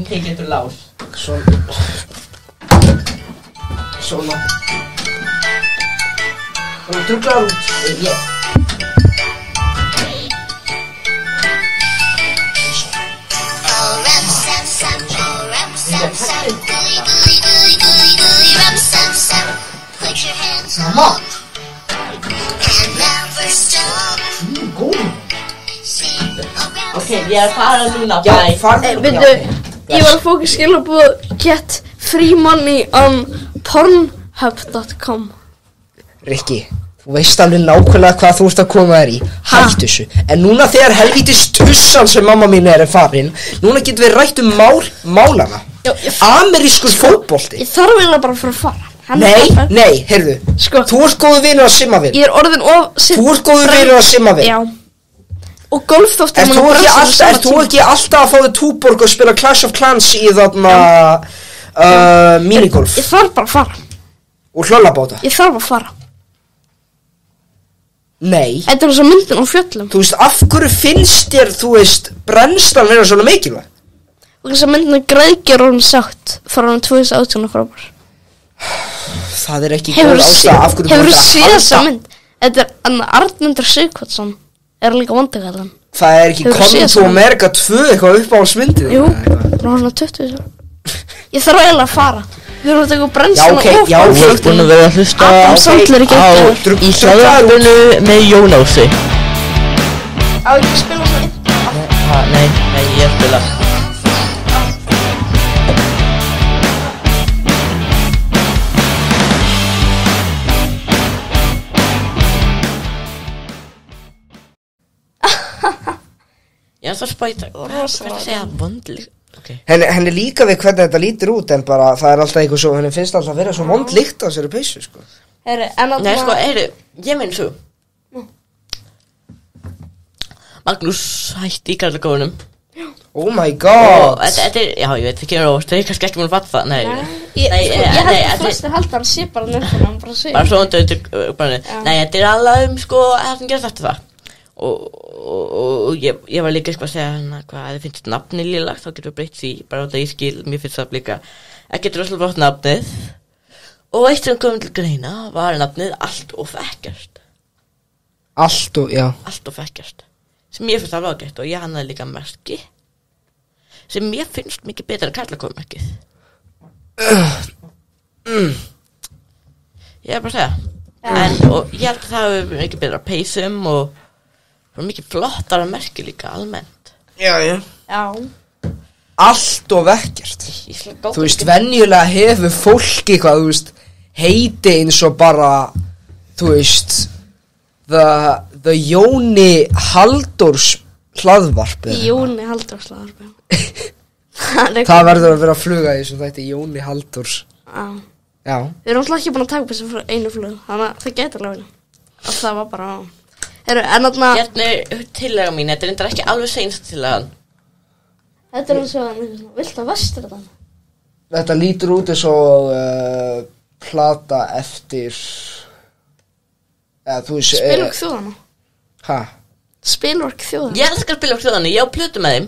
[SPEAKER 1] tekið þú lás?
[SPEAKER 3] Svona. Þú truggar út. Mamma.
[SPEAKER 1] Ok, ég er að fara núna.
[SPEAKER 3] Já, farðu.
[SPEAKER 2] Veitu, ég var að fóka skilabúð get free money on pornhub.com.
[SPEAKER 3] Rikki, þú veist alveg nákvæmlega hvað þú ert að koma þér í. Hættu þessu. En núna þegar helvítis tussan sem mamma mín er farin, núna getum við rætt málana. Amerískur fótbolti.
[SPEAKER 2] Ég þarf eiginlega bara að fara að fara.
[SPEAKER 3] Nei, heyrðu.
[SPEAKER 2] Sko.
[SPEAKER 3] Þú ert góður vinur að simma við.
[SPEAKER 2] Ég er orðin of...
[SPEAKER 3] Þú ert góður vinur að simma við.
[SPEAKER 2] Já. Og golfþóttir
[SPEAKER 3] Ert þú ekki alltaf að fá þig túborg og spila Clash of Clans í þarna minigolf?
[SPEAKER 2] Ég þarf bara að fara.
[SPEAKER 3] Og hlollabáta?
[SPEAKER 2] Ég þarf að fara.
[SPEAKER 3] Nei.
[SPEAKER 2] Þetta er þess að myndin á fjöllum.
[SPEAKER 3] Þú veist, af hverju finnst þér, þú veist, brennslan vera svona mikilvæg?
[SPEAKER 2] Og þess að myndin að græðgjör orðin sagt frá hann 2018 og frábær.
[SPEAKER 3] Það er ekki góð ástæða af hverju
[SPEAKER 2] Hefur þú séð þessa mynd? Þetta er Arnmundur Sighvatsson. Er líka vondagallan.
[SPEAKER 3] Það er ekki Coming to America 2 eitthvað upp á hans myndið?
[SPEAKER 2] Jú, frá hann 20. Ég þarf eiginlega að fara. Við erum að taka brennslan
[SPEAKER 3] Já,
[SPEAKER 1] Þú ert búin að vera að hlusta
[SPEAKER 2] Adam Sandler
[SPEAKER 1] í hlaðvarpinu með Jónási.
[SPEAKER 2] Á ekki að spila svona einn?
[SPEAKER 1] Nei, ég spila. Ég ætla að spæta. Hvað er að segja vondlíkt?
[SPEAKER 3] Henni líka við hvernig þetta lítur út, en bara það er alltaf eitthvað svo, henni finnst alltaf að vera svo vond lykt á þessari peysu, sko.
[SPEAKER 1] Nei, sko, ég meina svo. Magnús hætti í karlagóðunum.
[SPEAKER 3] Oh my god.
[SPEAKER 1] Þetta er, já, ég veit ekki það er kannski ekki múin að fatta það, nei.
[SPEAKER 2] Ég held að flestir halda að sé bara nefnir hann bara segja.
[SPEAKER 1] Bara svo undir nei, þetta er alveg sko, það sem gerst eftir það. Og ég var líka eitthvað að segja hérna hvað þið finnst nafni lélagt, þá getur við breytt því bara út að ég skil, mér finnst það líka ekki droslega brátt nafnið. Og eitt sem kom til greina var nafnið Allt og Fekkjast.
[SPEAKER 3] Allt og
[SPEAKER 1] Fekkjast. Sem ég finnst alveg ágætt og ég hannaði líka merki sem ég finnst mikið betra en karlakomerkið. Ég er bara að segja. Og ég held að það hefur mikið betra peysum og mikið flottara merki líka almennt.
[SPEAKER 3] Já. Allt og Fekkjast. Þú veist, venjulega hefur fólk eitthvað, þú veist, heiti eins og bara, þú veist, the Jóni Halldórs hlaðvarp.
[SPEAKER 2] Jóni Halldórs hlaðvarp.
[SPEAKER 3] Það verður að vera að fluga í þessu þætti, Jóni Halldórs. Já.
[SPEAKER 2] Við erum alltaf ekki búin að taka upp þessu einu flug, þannig að það getur alveg. Og það var bara...
[SPEAKER 1] Hérna er tillaga mín, þetta er reyndar ekki alveg seinst tillagan.
[SPEAKER 2] Þetta er eins og vilt að vestur þetta.
[SPEAKER 3] Þetta lítur út eins og plata eftir þú veist
[SPEAKER 2] Spilverk þjóðana.
[SPEAKER 3] Hæ?
[SPEAKER 2] Spilverk þjóðana.
[SPEAKER 1] Ég elskar Spilverk þjóðana, ég á plötu með þeim.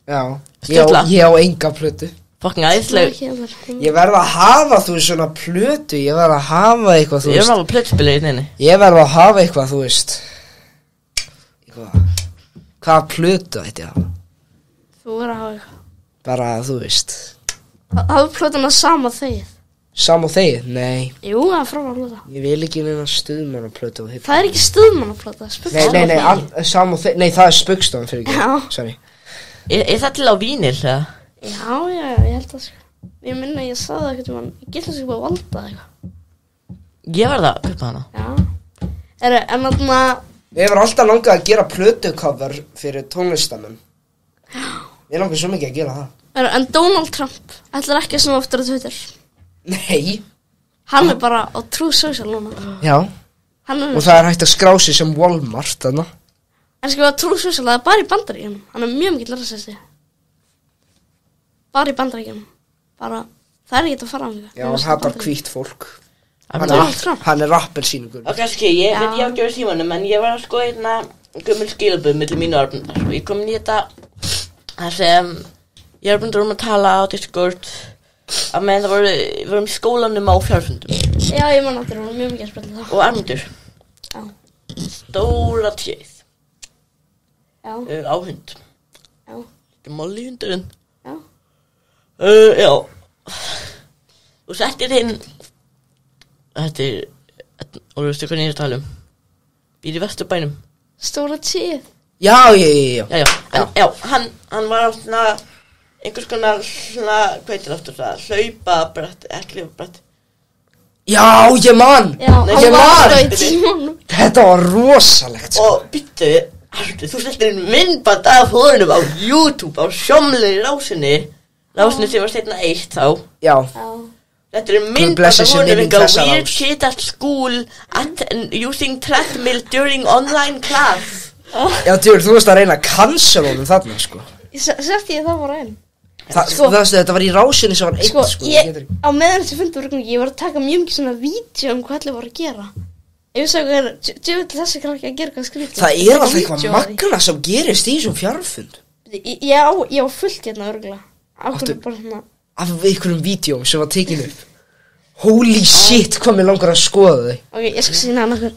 [SPEAKER 3] Já, ég á enga plötu.
[SPEAKER 1] Fucking æðisleg.
[SPEAKER 3] Ég verð að hafa, þú veist, svona plötu. Ég verð að hafa eitthvað, þú
[SPEAKER 1] Ég
[SPEAKER 3] veist.
[SPEAKER 1] alveg plötuspilið í þinni.
[SPEAKER 3] Ég verð að hafa eitthvað, þú veist. Hvaða plötu ætti ég að hafa?
[SPEAKER 2] Þú verður að hafa eitthvað.
[SPEAKER 3] Bara, þú veist.
[SPEAKER 2] Hafa plötuna sama þegið.
[SPEAKER 3] Sam og þegið? Nei.
[SPEAKER 2] Jú, það er frábæra plöta.
[SPEAKER 3] Ég vil ekki neina stuðmannaplötu og hipp.
[SPEAKER 2] Það er ekki stuðmannaplöta,
[SPEAKER 3] Nei, Sam og þegið. Nei, það er Spaugstofan fyrir ekki.
[SPEAKER 2] Já.
[SPEAKER 3] Sorry.
[SPEAKER 1] Er það til á vínil, eða?
[SPEAKER 2] Já, ég held það sko. Ég minna ég sagði það eitthvað, ég get þessi bara valda eitthvað.
[SPEAKER 1] Ég verð að kaupa hana.
[SPEAKER 2] Já. En þarna...
[SPEAKER 3] Við hefur alltaf langað að gera plötucover fyrir tónlistamenn. Ég langar svo mikið að gera það.
[SPEAKER 2] En Donald Trump ætlar ekki að snúa aftur á Twitter.
[SPEAKER 3] Nei.
[SPEAKER 2] Hann er bara á True Social núna.
[SPEAKER 3] Já. Og það er hægt að skrá sig sem Walmart, þarna.
[SPEAKER 2] En sko að True Social, það er bara í Bandaríkjunum. Hann er mjög mikill rasasti. Bara í Bandaríkjunum. Bara, það er ekki að fara á mig.
[SPEAKER 3] Já, það er bara hvítt fólk.
[SPEAKER 2] Donald Trump.
[SPEAKER 3] Hann er rappelsýningur.
[SPEAKER 1] Og kannski, ég veit ég á að gera símanum, en ég var að sko hérna gömul skilaböð milli mínu og Arnundar. Og ég kom inn í þetta, þar sem ég og Arnundar að tala á Discord að meðan það vorum í skólanum á fjárfundum.
[SPEAKER 2] Já, ég man aftur, það var mjög mikið að spila það.
[SPEAKER 1] Og Arnundur.
[SPEAKER 2] Já.
[SPEAKER 1] Stóra tjeið.
[SPEAKER 2] Já.
[SPEAKER 1] Á hund.
[SPEAKER 2] Já.
[SPEAKER 1] Þetta er Molly hundurinn.
[SPEAKER 2] Já.
[SPEAKER 1] Já. Þú settir inn. Þetta er, og þú veistu hvað ég er að tala um. Býr í Vesturbænum.
[SPEAKER 2] Stóra tjeið.
[SPEAKER 3] Já.
[SPEAKER 1] Já, hann var á svona einhvers konar svona, hvað heitir aftur það, hlaupabrett, ekki hlaupabrett.
[SPEAKER 3] Já, ég man.
[SPEAKER 2] Já,
[SPEAKER 3] Ég man.
[SPEAKER 2] í tímanum.
[SPEAKER 3] Þetta var rosalegt, sko.
[SPEAKER 1] Og býttu, þú settir inn myndband af honum á YouTube, á sjómlegri rásinni sem var seinna 1 þá.
[SPEAKER 3] Já.
[SPEAKER 2] Já.
[SPEAKER 1] Þetta er myndband
[SPEAKER 3] blessi
[SPEAKER 1] af
[SPEAKER 3] sé
[SPEAKER 1] honum,
[SPEAKER 3] minning
[SPEAKER 1] eitthvað
[SPEAKER 3] þessa
[SPEAKER 1] weird
[SPEAKER 3] rás.
[SPEAKER 1] shit at school, using treadmill during online class.
[SPEAKER 3] Já, þú veist að reyna að cancel honum þarna, sko.
[SPEAKER 2] Setti ég það bara inn.
[SPEAKER 3] Þetta var í rásinni sem var einn, sko.
[SPEAKER 2] Á meðan þessi fundur ég var að taka mjög mikið svona vídeo hvað allir voru að gera. Ég vissi að þessi krakki að gera hvað skrítið.
[SPEAKER 3] Það er alltaf eitthvað magna sem gerist í þessum fjarfund.
[SPEAKER 2] Ég á fullt hérna örgulega. Áttu bara svona.
[SPEAKER 3] Af einhverjum vídeóm sem var tekinu upp. Holy shit, hvað mér langar að skoða þau.
[SPEAKER 2] Ok, ég skal sína hann okkur.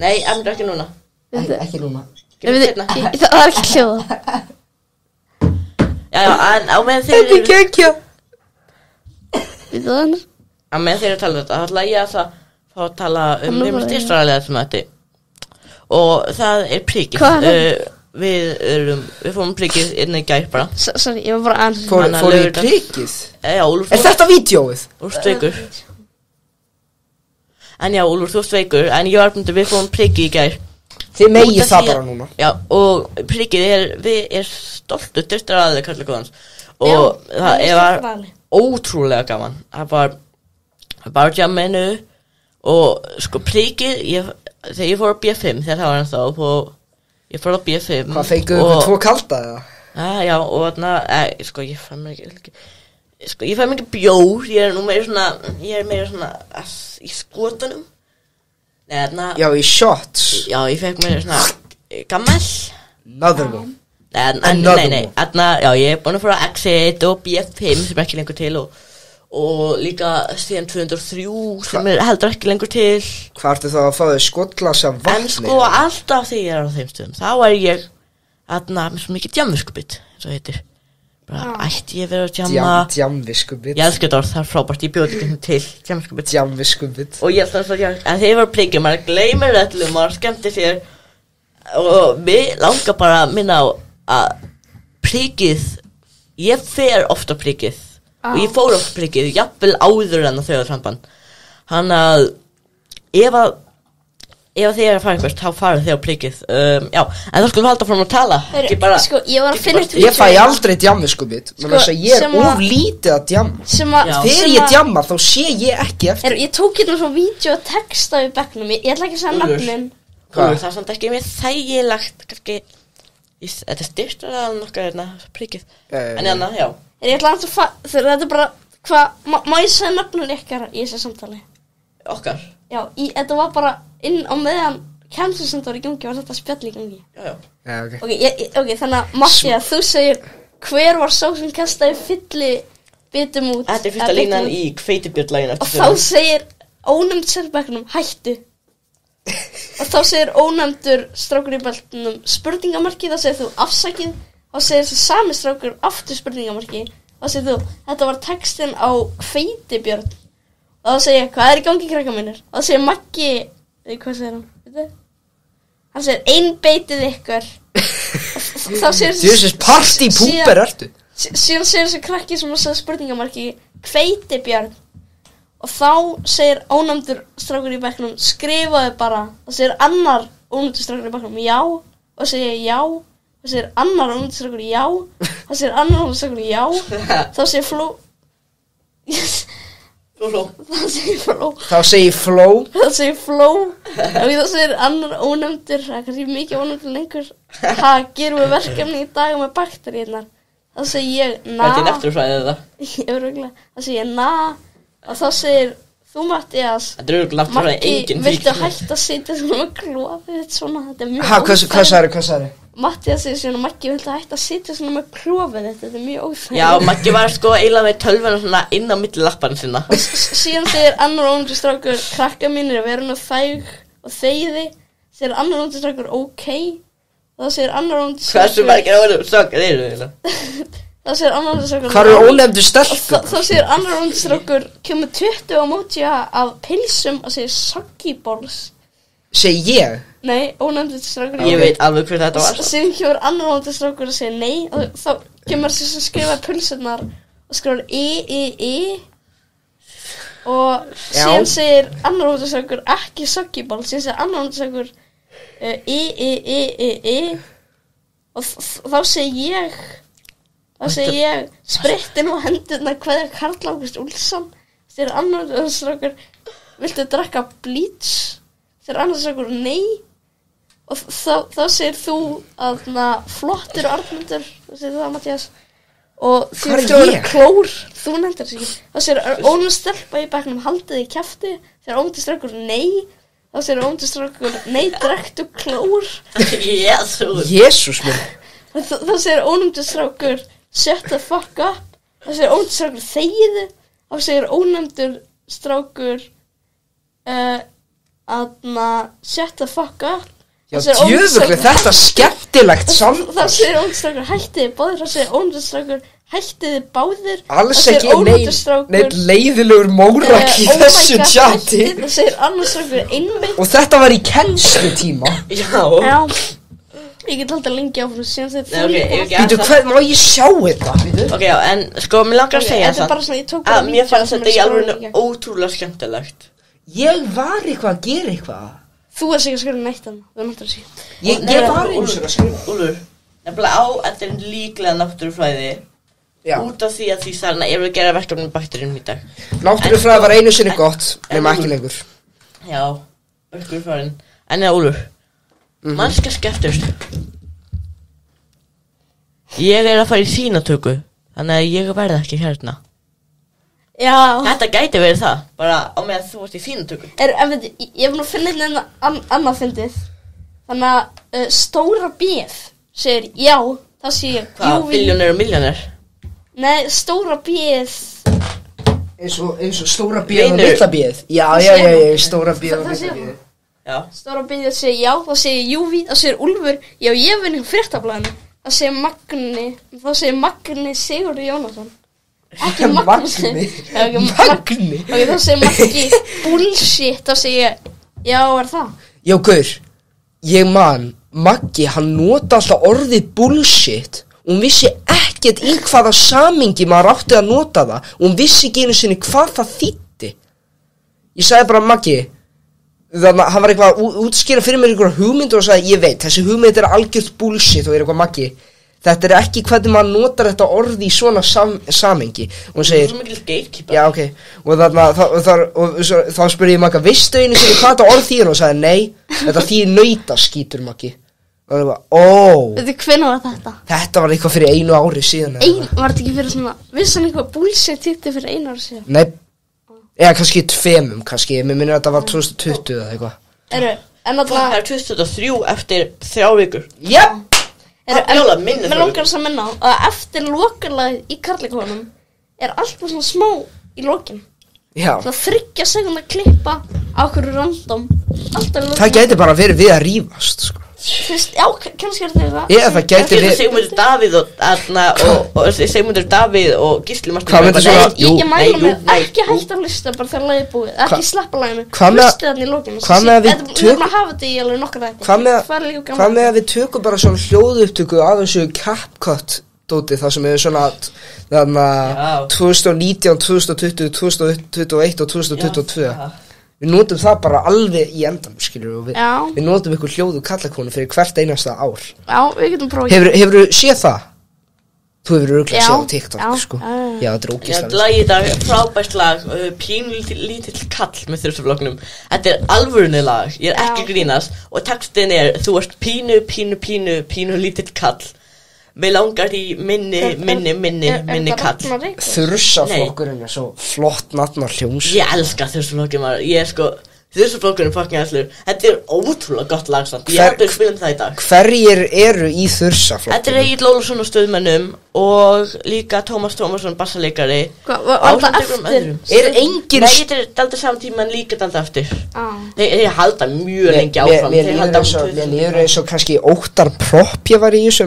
[SPEAKER 1] Nei, ekki núna.
[SPEAKER 3] Ekki núna.
[SPEAKER 2] Það er ekki hljóða.
[SPEAKER 1] Já, en á meðan þeir
[SPEAKER 3] Þetta er geggja.
[SPEAKER 2] Við það hann.
[SPEAKER 1] Á meðan þeir eru að tala um þetta, þá ætla ég að fá að tala um styrstralega sem þetta. Og það er prikið.
[SPEAKER 2] Hvað er
[SPEAKER 1] Við fórum prikið inn í gær bara.
[SPEAKER 2] Sorry, ég var bara aðeins.
[SPEAKER 3] Fóru í prikið?
[SPEAKER 1] Já, Úlfur.
[SPEAKER 3] Er þetta vídeóið?
[SPEAKER 1] Úlfur veikur. En já, Úlfur, þú ert veikur. En ég og Arnmundur, við fórum prikið í gær.
[SPEAKER 3] Þið megið það bara núna.
[SPEAKER 1] Já, og prikið við stoltu styrstralega kallar góðans. Og það var ótrúlega gaman. Það var bara jamminu. Og sko prikið, þegar ég fór á B5, þegar það var ennþá og ég fór á B5.
[SPEAKER 3] Hvað fenguðu ykkur 2 kalda eða?
[SPEAKER 1] Já, og þarna, sko, ég fæ mér ekki bjór, ég er meira svona í skotunum. Nei, þarna.
[SPEAKER 3] Já, í shots.
[SPEAKER 1] Já, ég fekk mér svona gammel.
[SPEAKER 3] Another one.
[SPEAKER 1] Nei, þarna, já, ég er búin að fóra á Exit og B5 sem er ekki lengur til og líka síðan 203 sem er heldur ekki lengur til.
[SPEAKER 3] Hvað ertu þá að fá þau skotglas af vatni?
[SPEAKER 1] En sko alltaf þegar ég er á þeim stöðum þá er ég þarna með svo mikið djamviskubit eins og heitir. Bara ætti ég verið að djamma.
[SPEAKER 3] Djamviskubit.
[SPEAKER 1] Ég elska þetta orð, það er frábært, ég bjóði ekki til djamviskubit.
[SPEAKER 3] Djamviskubit.
[SPEAKER 1] Og ég ætla að en þegar ég var prikið, maður gleymir öllu, maður skemmti sér og mig langar bara að minna á að prikið, ég fer ofta prikið. Og ég fór oft prikið, jafnvel áður en að þau að trampan. Hann að ef þið er að fara eitthvað, þá farið þið á prikið. Já, en þá skulum við halda fram að tala.
[SPEAKER 2] Sko, ég var að finna
[SPEAKER 3] ég fæ aldrei djamviskubit. Ég er of lítið að djamma. Þegar ég djamma, þá sé ég ekki eftir.
[SPEAKER 2] Ég tók hérna svona vídeo og texta við bekknum. Ég ætla ekki að segja nafnin.
[SPEAKER 1] Það er samt ekki mér þægilegt, kannski. Þetta er styrstralega nokkað hérna, prikið. En hérna, já.
[SPEAKER 2] Ég ætla að þetta er bara, má ég segja nafnun ykkar í þessu samtali?
[SPEAKER 1] Okkar?
[SPEAKER 2] Já, þetta var bara inn á meðan kennslustand var í gangi, var þetta spjall í gangi.
[SPEAKER 1] Já.
[SPEAKER 2] Ok, þannig að Matti, þú segir, hver var sá sem kastaði fylli bitum út.
[SPEAKER 1] Þetta fyrsta línan í Hveitibjörn-laginu.
[SPEAKER 2] Og þá segir ónefnd sérbekknum hættu. Og þá segir ónefndur strákur í bekknum spurningamarki, þá segir þú afsakið. Þá segir þessi sami strákur aftur spurningamarki. Þá segir þú, þetta var textinn á Hveitibjörn. Og þá segir ég, hvað í gangi krakka mínir? Og þá segir Maggi, hvað segir hann? Veitu? Hann segir, einbeitið ykkur. Þá segir
[SPEAKER 3] þessi partí púper ertu.
[SPEAKER 2] Síðan segir þessi krakki sem sagði spurningamarki Hveitibjörn. Og þá segir ónefndur strákur í bekknum skrifaðu bara. Það segir annar ónefndur strákur í bekknum já. Og segir já. Það segir annar ónefndur strákur já. Það segir annar ónefndur strákur já. Þá segir fló.
[SPEAKER 3] Þá segir fló.
[SPEAKER 2] Það segir fló. Þá segir annar ónefndur. Það er kannski mikið ónefndur lengur. Gerum við verkefni í dag með bakteríurnar. Það segir ég na.
[SPEAKER 1] Þetta eftirfræðið þetta.
[SPEAKER 2] Ég öruglega. Það segir ég na. Og þá segir þú Mattías
[SPEAKER 1] Maggi,
[SPEAKER 2] viltu hætta að sitja svona með klofið þitt svona, þetta mjög
[SPEAKER 3] óþægilegt. Hvað sagði?
[SPEAKER 2] Mattías segir svona, Maggi, viltu hætta að sitja svona með klofið þitt, þetta mjög óþægilegt.
[SPEAKER 1] Já, Maggi var sko eiginlega með tölvuna svona inn á milli lapparna sinna.
[SPEAKER 2] Og síðan segir annar ónefndur strákur, krakka mínir að vera nú þæg og þegiði. Segir annar ónefndur strákur, ok. Og þá segir annar ónefndur strákur,
[SPEAKER 1] hversu margir ónefndur strákar eru eiginlega?
[SPEAKER 2] Það segir annar ónefndur strákur,
[SPEAKER 3] hvað eru ónefndur stelpur?
[SPEAKER 2] Þá segir annar ónefndur strákur, kemur 20 á móti af pilsum og segir soggy balls.
[SPEAKER 3] Segi ég?
[SPEAKER 2] Nei, ónefndur strákur.
[SPEAKER 1] Ég veit alveg hver þetta var.
[SPEAKER 2] Síðan kemur annar ónefndur strákur að segja nei og þá kemur þessi sem skrifa pilsurnar og skrifar og síðan segir annar ónefndur strákur ekki soggy balls, síðan segir annar ónefndur strákur og þá segir ég sprittin og hendurna kveðja Karl Ágúst Úlfsson. Þegar annar strákur viltu drekka bleach? Þegar annar strákur nei. Og þá segir þú að flottur Arnmundur, þú segir það Mattías. Og því viltu vera klór, þú nefndir þess ekki. Þá segir ónum stelpa í bekknum haldið í kjafti. Þegar ónum strákur nei. Þá segir ónum strákur nei, drektu klór.
[SPEAKER 3] Jesús minn.
[SPEAKER 2] Þá segir ónum strákur shut the fuck up. Þá segir ónefndur strákur þegiðu. Þá segir ónefndur strákur shut the fuck up.
[SPEAKER 3] Já, djöfuglega, þetta er skemmtilegt samt.
[SPEAKER 2] Þá segir ónefndur strákur hættiði báðir. Þá segir ónefndur strákur hættiði báðir.
[SPEAKER 3] Alls ekki neitt leiðilegur móraki í þessu tjati.
[SPEAKER 2] Þá segir annar strákur einmitt.
[SPEAKER 3] Og þetta var í kennslutíma.
[SPEAKER 2] Já. Ég get alltaf lengi áfram síðan þetta
[SPEAKER 3] Býtu, má ég sjá þetta?
[SPEAKER 1] Ok, já, en sko, mér langar að segja
[SPEAKER 2] það
[SPEAKER 1] að mér fannst þetta í alveg ótrúlega skemmtilegt.
[SPEAKER 3] Ég var eitthvað að gera eitthvað.
[SPEAKER 2] Þú varst ekki að skrifa neitt annað, þú náttur að segja.
[SPEAKER 3] Ég var eins og að skrifa.
[SPEAKER 1] Úlfur, nefnilega á þetta er líklega náttúrufræði. Út af því að því þarna ég vil gera verkefni með bakteríum í dag.
[SPEAKER 3] Náttúrufræði var einu sinni gott, nema ekki lengur.
[SPEAKER 1] Já, náttúrufræðin. En eða Úlfur, mannska skemmtust. Ég er að fara í sýnatöku, þannig að ég verði ekki hérna.
[SPEAKER 2] Já.
[SPEAKER 1] Þetta gæti verið það, bara á meðan þú varst í sýnatöku.
[SPEAKER 2] Ég hef nú finnið annað fyndið. Þannig að stóra bíð segir já, þá segir ég
[SPEAKER 1] hvað, billjónir og milljónir?
[SPEAKER 2] Nei, stóra bíð
[SPEAKER 3] eins og stóra bíð og litla bíð. Já, stóra bíð og litla bíð.
[SPEAKER 1] Já.
[SPEAKER 2] Stóra bíð segir já, þá segir Júvi, þá segir Úlfur, já ég vinn í fréttablaðinu. Þá segir Magni Sigurður Jónasson. Ekki Magni.
[SPEAKER 3] Magni.
[SPEAKER 2] Ok, þá segir Maggi bullshit, þá segir ég, já er það?
[SPEAKER 3] Já, gaur, ég man, Maggi, hann nota alltaf orðið bullshit. Hún vissi ekkert í hvaða samingi maður átti að nota það. Hún vissi ekki einu sinni hvað það þýddi. Ég sagði bara, Maggi, þannig að hann var eitthvað að útskýra fyrir mér einhverja hugmyndur og sagði, ég veit, þessi hugmynd er algjört bullshit og er eitthvað Maggi. Þetta er ekki hvernig maður notar þetta orði í svona samengi. Og hún segir,
[SPEAKER 1] svo mikil gatekeeper.
[SPEAKER 3] Já, ok. Og þá spurði ég Magga, veistu einu sinni hvað þetta orð þýðir? Og sagði, nei, þetta þýðir nautaskítur, Maggi. Og það var,
[SPEAKER 2] Veitu, hvenær var þetta?
[SPEAKER 3] Þetta var eitthvað fyrir 1 ári síðan.
[SPEAKER 2] Var þetta ekki fyrir svona, vissi hann eitthvað bullshit þýtti fyrir 1 ári síðan?
[SPEAKER 3] Nei, eða kannski 2, kannski, mér minnir að þetta var 2020 eða eitthvað.
[SPEAKER 2] En
[SPEAKER 1] það er 2023 eftir 3 vikur.
[SPEAKER 3] Jep!
[SPEAKER 2] Mér langar þess að minna að eftir lokalag í Karlakónum alltaf svona smá í lokin.
[SPEAKER 3] Já.
[SPEAKER 2] Svona 3 sekúndna klippa á okkur random. Alltaf í lokin.
[SPEAKER 3] Það gæti bara verið við að rífast, sko.
[SPEAKER 2] Þú veist, já, kannski það.
[SPEAKER 3] Já, það gæti verið.
[SPEAKER 1] Sigmundur Davíð og Sigmundur Davíð og Gísli Marteinn.
[SPEAKER 3] Hvað myndi svona?
[SPEAKER 2] Ég mæla mig ekki hægt að hlusta bara þegar lagið búið. Ekki sleppa laginu. Hlusta þarna í lokin.
[SPEAKER 3] Hvað með að við
[SPEAKER 2] tökum að hafa þetta í alveg nokkra þætti.
[SPEAKER 3] Hvað með að við tökum bara svona hljóðupptöku af þessu CapCut dóti, það sem er svona þarna 2019, 2020, 2021 og 2022. Við notum það bara alveg í endan, skilur við notum ykkur hljóðu kallakonu fyrir hvert einasta ár.
[SPEAKER 2] Já, við getum prófið.
[SPEAKER 3] Hefurðu séð það? Þú hefur örugglega séð á TikTok, sko. Já, þetta er ógeðslega.
[SPEAKER 1] Lagið það, frábært lag, pínulítill kall með þursaflokknum. Þetta er alvörunni lag, ég ekki grínast og textin þú ert pínu lítill kall. Við langar í minni kall.
[SPEAKER 3] Þursaflokkurinn er svo flott nafn á hljómsveit.
[SPEAKER 1] Ég elska þursaflokkurinn, þursaflokkurinn fucking æslu. Þetta er ótrúlega gott lag samt. Ég hætti að spila það í dag.
[SPEAKER 3] Hverjir eru í þursaflokkurinn?
[SPEAKER 1] Þetta er Egill Ólafsson á stöðmönnum og líka Tómas Tómasson bassaleikari.
[SPEAKER 2] Var það eftir?
[SPEAKER 3] Engin...
[SPEAKER 1] Nei, þetta er daldið samtíma en líka daldið eftir. Þeir halda mjög lengi áfram.
[SPEAKER 3] Mér líður eins og kannski Óttar Propp ég var í þessu.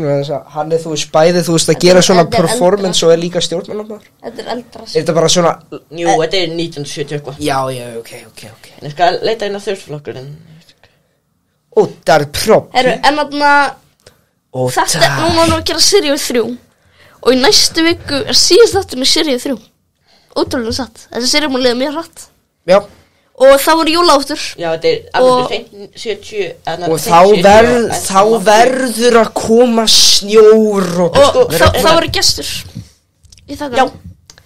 [SPEAKER 3] Hann þú veist bæði, þú veist að gera svona performance og líka stjórnmálamaður.
[SPEAKER 2] Þetta er eldra.
[SPEAKER 3] Þetta bara svona...
[SPEAKER 1] Jú, þetta er 1970 eitthvað.
[SPEAKER 3] Já, ok.
[SPEAKER 1] Ég skal leita inn á þursaflokkurinn.
[SPEAKER 3] Óttar Propp.
[SPEAKER 2] En þarna... Þetta er núna að gera seríu 3. Og í næstu viku síðast þátturinn í seríu 3. Ótrúlega satt. Þessi seríu múið liða mjög hratt.
[SPEAKER 3] Já.
[SPEAKER 2] Og það voru jóláttur.
[SPEAKER 1] Já, þetta er alveg 70.
[SPEAKER 3] Og þá verður að koma snjór og
[SPEAKER 2] það voru gestur í þetta.
[SPEAKER 1] Já.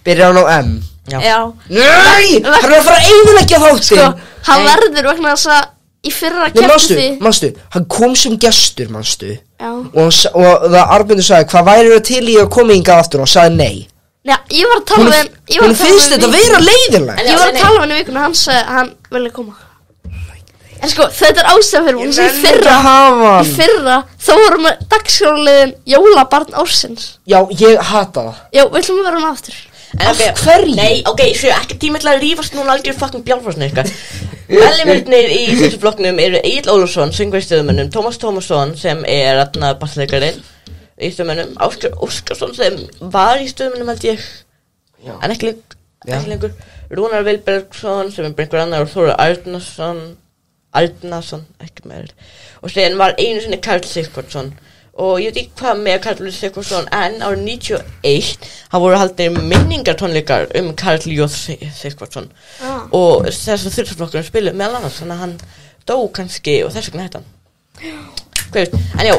[SPEAKER 3] Byrjar hann á M.
[SPEAKER 2] Já.
[SPEAKER 3] Nei, hann er að fara að eyðileggja þáttinn.
[SPEAKER 2] Sko, hann verður vegna þess að í fyrra keppni.
[SPEAKER 3] Manstu, hann kom sem gestur, manstu.
[SPEAKER 2] Já.
[SPEAKER 3] Og það Arnmundur sagði, hvað væri til í að koma hingað aftur og hann sagði nei.
[SPEAKER 2] Já, ég var að tala við
[SPEAKER 3] Hún finnst þetta að vera leiðinlegt.
[SPEAKER 2] Ég var að tala við hann í vikuna, hann sagði hann vilja koma. En sko, þetta er ástæða fyrir hún sem í fyrra þá vorum við dagskráliðin jólabarn ársins.
[SPEAKER 3] Já, ég hata það.
[SPEAKER 2] Já, við ætlum að vera hann aftur.
[SPEAKER 3] Af hverju?
[SPEAKER 1] Nei, ekki tími til að rífast núna algjör fucking bjálfarsni eitthvað. Meðlimurnir í þessu flokknum eru Egill Ólafsson, söngvari í stöðumönnum, Tómas Tómasson sem er bassleikarinn í stöðumönnum, Ásgeir Óskarsson sem var í stöðumönnum held ég, en ekki lengur, Rúnar Vilbergsson sem er einhver annar og Þóra Arnarsson, ekki meður, og sen var einu sinni Karl Sigvardsson. Og ég veit ekki hvað með Karl Sigvardsson en árið 91 hann voru haldnir minningartónleikar Karl J. Sigvardsson og þess að þursaflokkurinn spiluðu meðal annars þannig að hann dó kannski og þess vegna hætti hann en já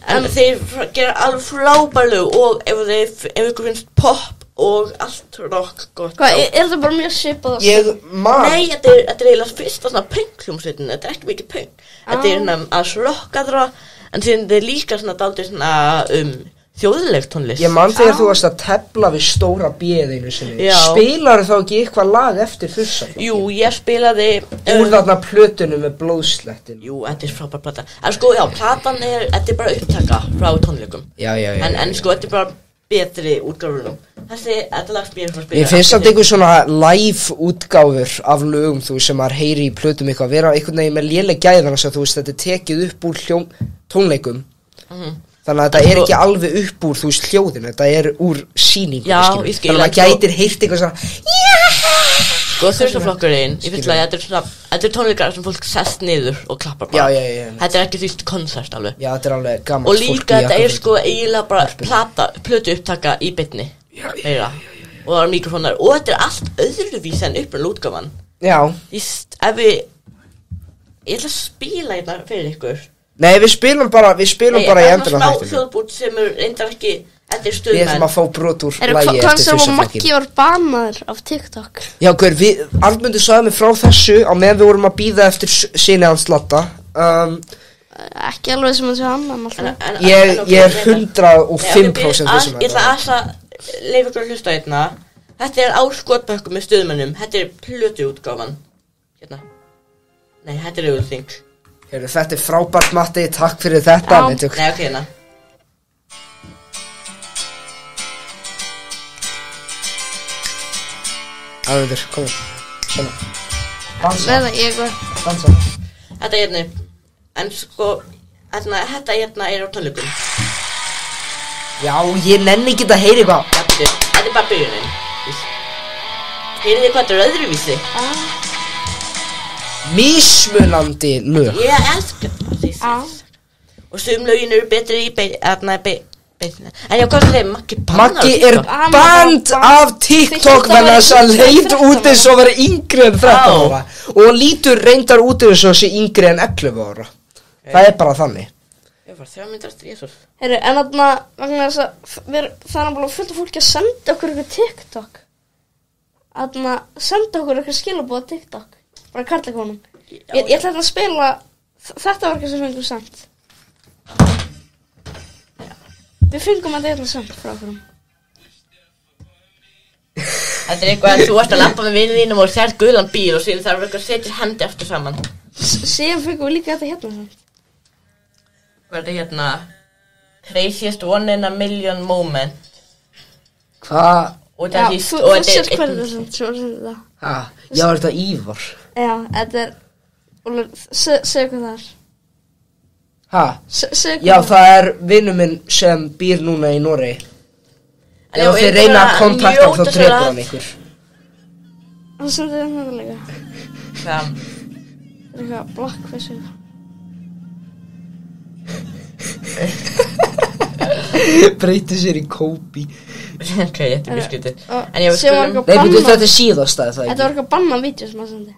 [SPEAKER 1] en þeir gera alveg frábærlug og ef ykkur finnst pop og allt rock gott
[SPEAKER 2] Hvað, þetta bara mjög svipað
[SPEAKER 1] Nei, þetta er eiginlega fyrsta svona punk-hljómsveitin þetta er ekki mikið punk þetta er alls rockadra en síðan þetta er líka svona dálítið svona þjóðleg tónlist
[SPEAKER 3] Ég man þegar þú varst að tefla við stóra B-einu sinni Spilarðu þá ekki eitthvað lag eftir þursaflokk?
[SPEAKER 1] Jú, ég spilaði
[SPEAKER 3] Úr þarna plötunum með blóðslettin
[SPEAKER 1] Jú, þetta er frábær plata En sko, já, platan þetta er bara upptaka frá tónleikum
[SPEAKER 3] Já
[SPEAKER 1] En sko, þetta er bara betri útgáfur Þetta lag spyrir frá spila
[SPEAKER 3] Ég finnst að einhver svona live útgáfur af lögum þú sem maður heyri í plötum eitthvað vera einhvern veginn með léleg gæðan þess að þú veist þetta er tekið upp úr tónleikum Þannig að þetta er ekki alveg upp úr þú veist hljóðin Þetta er úr sýningu
[SPEAKER 1] ég skil
[SPEAKER 3] Þannig að maður gætir heyrt eitthvað svona
[SPEAKER 1] Sko þursaflokkurinn Ég finnst að þetta er tónleikar sem fólk sest niður og klappar bara Þetta er ekki því konsert alveg
[SPEAKER 3] Já, þetta er alveg gammalt
[SPEAKER 1] Og líka þetta er sko eiginlega bara plötu upptaka í beinni Og það er mikrofónar Og þetta er allt öðruvís en upprunn útgáfan
[SPEAKER 3] Já
[SPEAKER 1] Ég ætla að spila hérna fyrir ykkur
[SPEAKER 3] Nei, við spilum bara í endurna
[SPEAKER 1] Það er smá hljóðbút sem reyndar ekki Þetta er stuðmenn
[SPEAKER 3] Við ætlum að fá brot úr lagi
[SPEAKER 2] eftir þursaflokkinn Maggi var banaður af TikTok
[SPEAKER 3] Já, Arnmundur sagði mig frá þessu á meðan við vorum að bíða eftir sinni hans Latta
[SPEAKER 2] Ekki alveg sem að segja annan
[SPEAKER 3] Ég er 105%
[SPEAKER 1] Ég ætla að leifa ykkur að hlusta hérna Þetta er á skotbökkum með stuðmennum Þetta er plötuútgáfan Hérna Nei, þetta er everything
[SPEAKER 3] Þetta er frábært Matti, takk fyrir þetta
[SPEAKER 1] Nei, ok, hérna
[SPEAKER 3] Arnaldur, kom svona dansa
[SPEAKER 1] Þetta hérna en sko þetta hérna er á tónleikum
[SPEAKER 3] Já, ég nenni ekki að heyra eitthvað
[SPEAKER 1] Þetta er bara byrjunin Heyrið þið hvað þetta er öðruvísi
[SPEAKER 3] Mismunandi lög
[SPEAKER 1] Ég elska það Og sum lögin eru betri í beinni En já, hvað segir Maggi
[SPEAKER 3] Maggi er band af TikTok Þannig að það leit út eins og vera yngri en 13 ára Og lítur reyndar út eins og sé yngri en 11 ára Það er bara þannig
[SPEAKER 1] Ég var 3 myndast Jesús
[SPEAKER 2] Heyrðu, en þarna vegna þess að það er bara fullt af fólki að senda okkur eitthvað TikTok Þarna senda okkur eitthvað skilabóð TikTok Bara karlakonum Ég ætla að spila Þetta var eitthvað sem fengum sendt Við fengum að þetta sendt frá okkur
[SPEAKER 1] Þetta er eitthvað að þú ert að labba með vinið þínum og sér gulan bíl og síðan þarf eitthvað að setja hendi eftir saman
[SPEAKER 2] Síðan fengum við líka þetta hérna sendt
[SPEAKER 1] Hvað er þetta hérna Craziest one in a million moment
[SPEAKER 3] Hvað?
[SPEAKER 1] Og
[SPEAKER 2] Já,
[SPEAKER 1] þetta
[SPEAKER 2] þú sér hvað þetta sendt Svo sendt þetta
[SPEAKER 3] Já, er þetta Ívar?
[SPEAKER 2] Já, þetta er Segðu hvað það er
[SPEAKER 3] Já, það er vinur minn sem býr núna í Noregi Ef þið reyna að kontakta hann þá drepur hann ykkur
[SPEAKER 2] Það sendir þetta líka
[SPEAKER 1] Hvað?
[SPEAKER 2] Það er eitthvað blackface
[SPEAKER 3] Breyti sér í Kobe
[SPEAKER 1] Ok, þetta er mjög skutið En ég
[SPEAKER 2] Nei,
[SPEAKER 3] byrju, þetta er síðast það
[SPEAKER 2] Þetta var eitthvað bannað vídeo sem hann sendi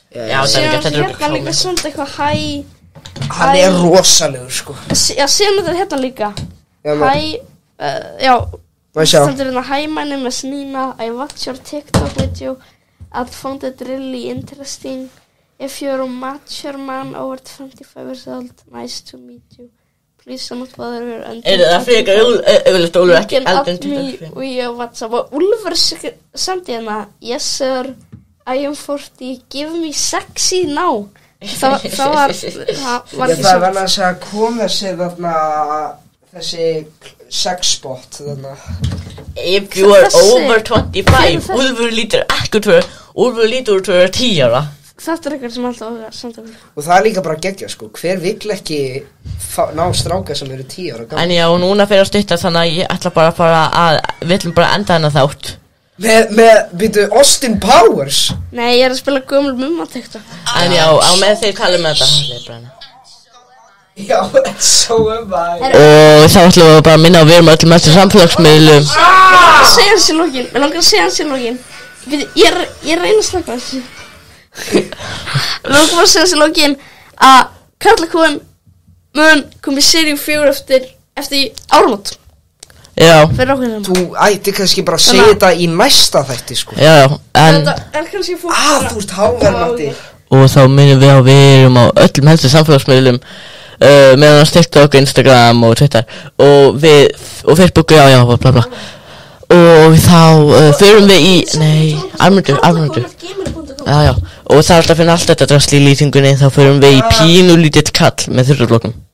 [SPEAKER 1] Já, það er ekki
[SPEAKER 2] hérna líka sendi eitthvað hæ
[SPEAKER 3] Hann er rosalegur, sko
[SPEAKER 2] Já, síðan þetta er hérna líka Já Stendur hérna Hi, my name is Nina I watch your TikTok video I found it really interesting If you're a mature man over 25 years old Nice to meet you Please do not bother her
[SPEAKER 1] það frekar auðvitað Úlfur ekki eldri en 25
[SPEAKER 2] We WhatsApp Og Úlfur sendi hérna Yes sir I am 40 Give me sexy now Það var
[SPEAKER 3] Það var næst að koma sér þarna þessi sexbot þarna
[SPEAKER 1] If you are over 25 Úlfur lítur ekkert fyrir Úlfur lítur út fyrir 10 ára
[SPEAKER 2] Þetta er eitthvað sem alltaf að senda fyrir
[SPEAKER 3] Og það er líka bara geggjað, sko Hver vill ekki ná stráka sem eru 10 ára gamla
[SPEAKER 1] En já, núna fyrir að stutta þannig að ég ætla bara að fara að Við ætlum bara að enda hennar þátt
[SPEAKER 3] Býtu, Austin Powers
[SPEAKER 2] Nei, ég er að spila gömul mumma TikTok
[SPEAKER 1] En já, á með þeir tala með þetta
[SPEAKER 3] Já, so am I
[SPEAKER 1] Og þá ætlum við bara að minna að við erum öllum eftir samfélagsmiðlum
[SPEAKER 2] Segja hans í lokin Mér langar að segja hans í lokin Ég reyna að slaka þessu Mér langar bara að segja hans í lokin Að Karlakon mun kom í seríu 4 eftir áramót
[SPEAKER 1] Já
[SPEAKER 3] Þú ætti kannski bara að segja þetta í næsta þætti, sko
[SPEAKER 1] Já, en
[SPEAKER 2] Þetta er kannski fólk
[SPEAKER 3] þú ert háverðandi
[SPEAKER 1] Og þá minnum við að við erum á öllum helstu samfélagsmiðlum Meðan að TikTok, Instagram og Twitter Og Facebook, já, bla bla Og þá förum við í Nei, Armundur Já, og það er alltaf að finna allt þetta drasl í lýsingunni Þá förum við í pínulítill kall með þurrarlokum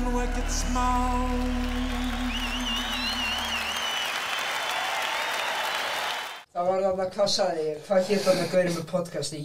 [SPEAKER 4] one wicked smile.
[SPEAKER 3] Það var þarna, hvað sagði ég? Hvað hét þarna gaurinn með podcasti?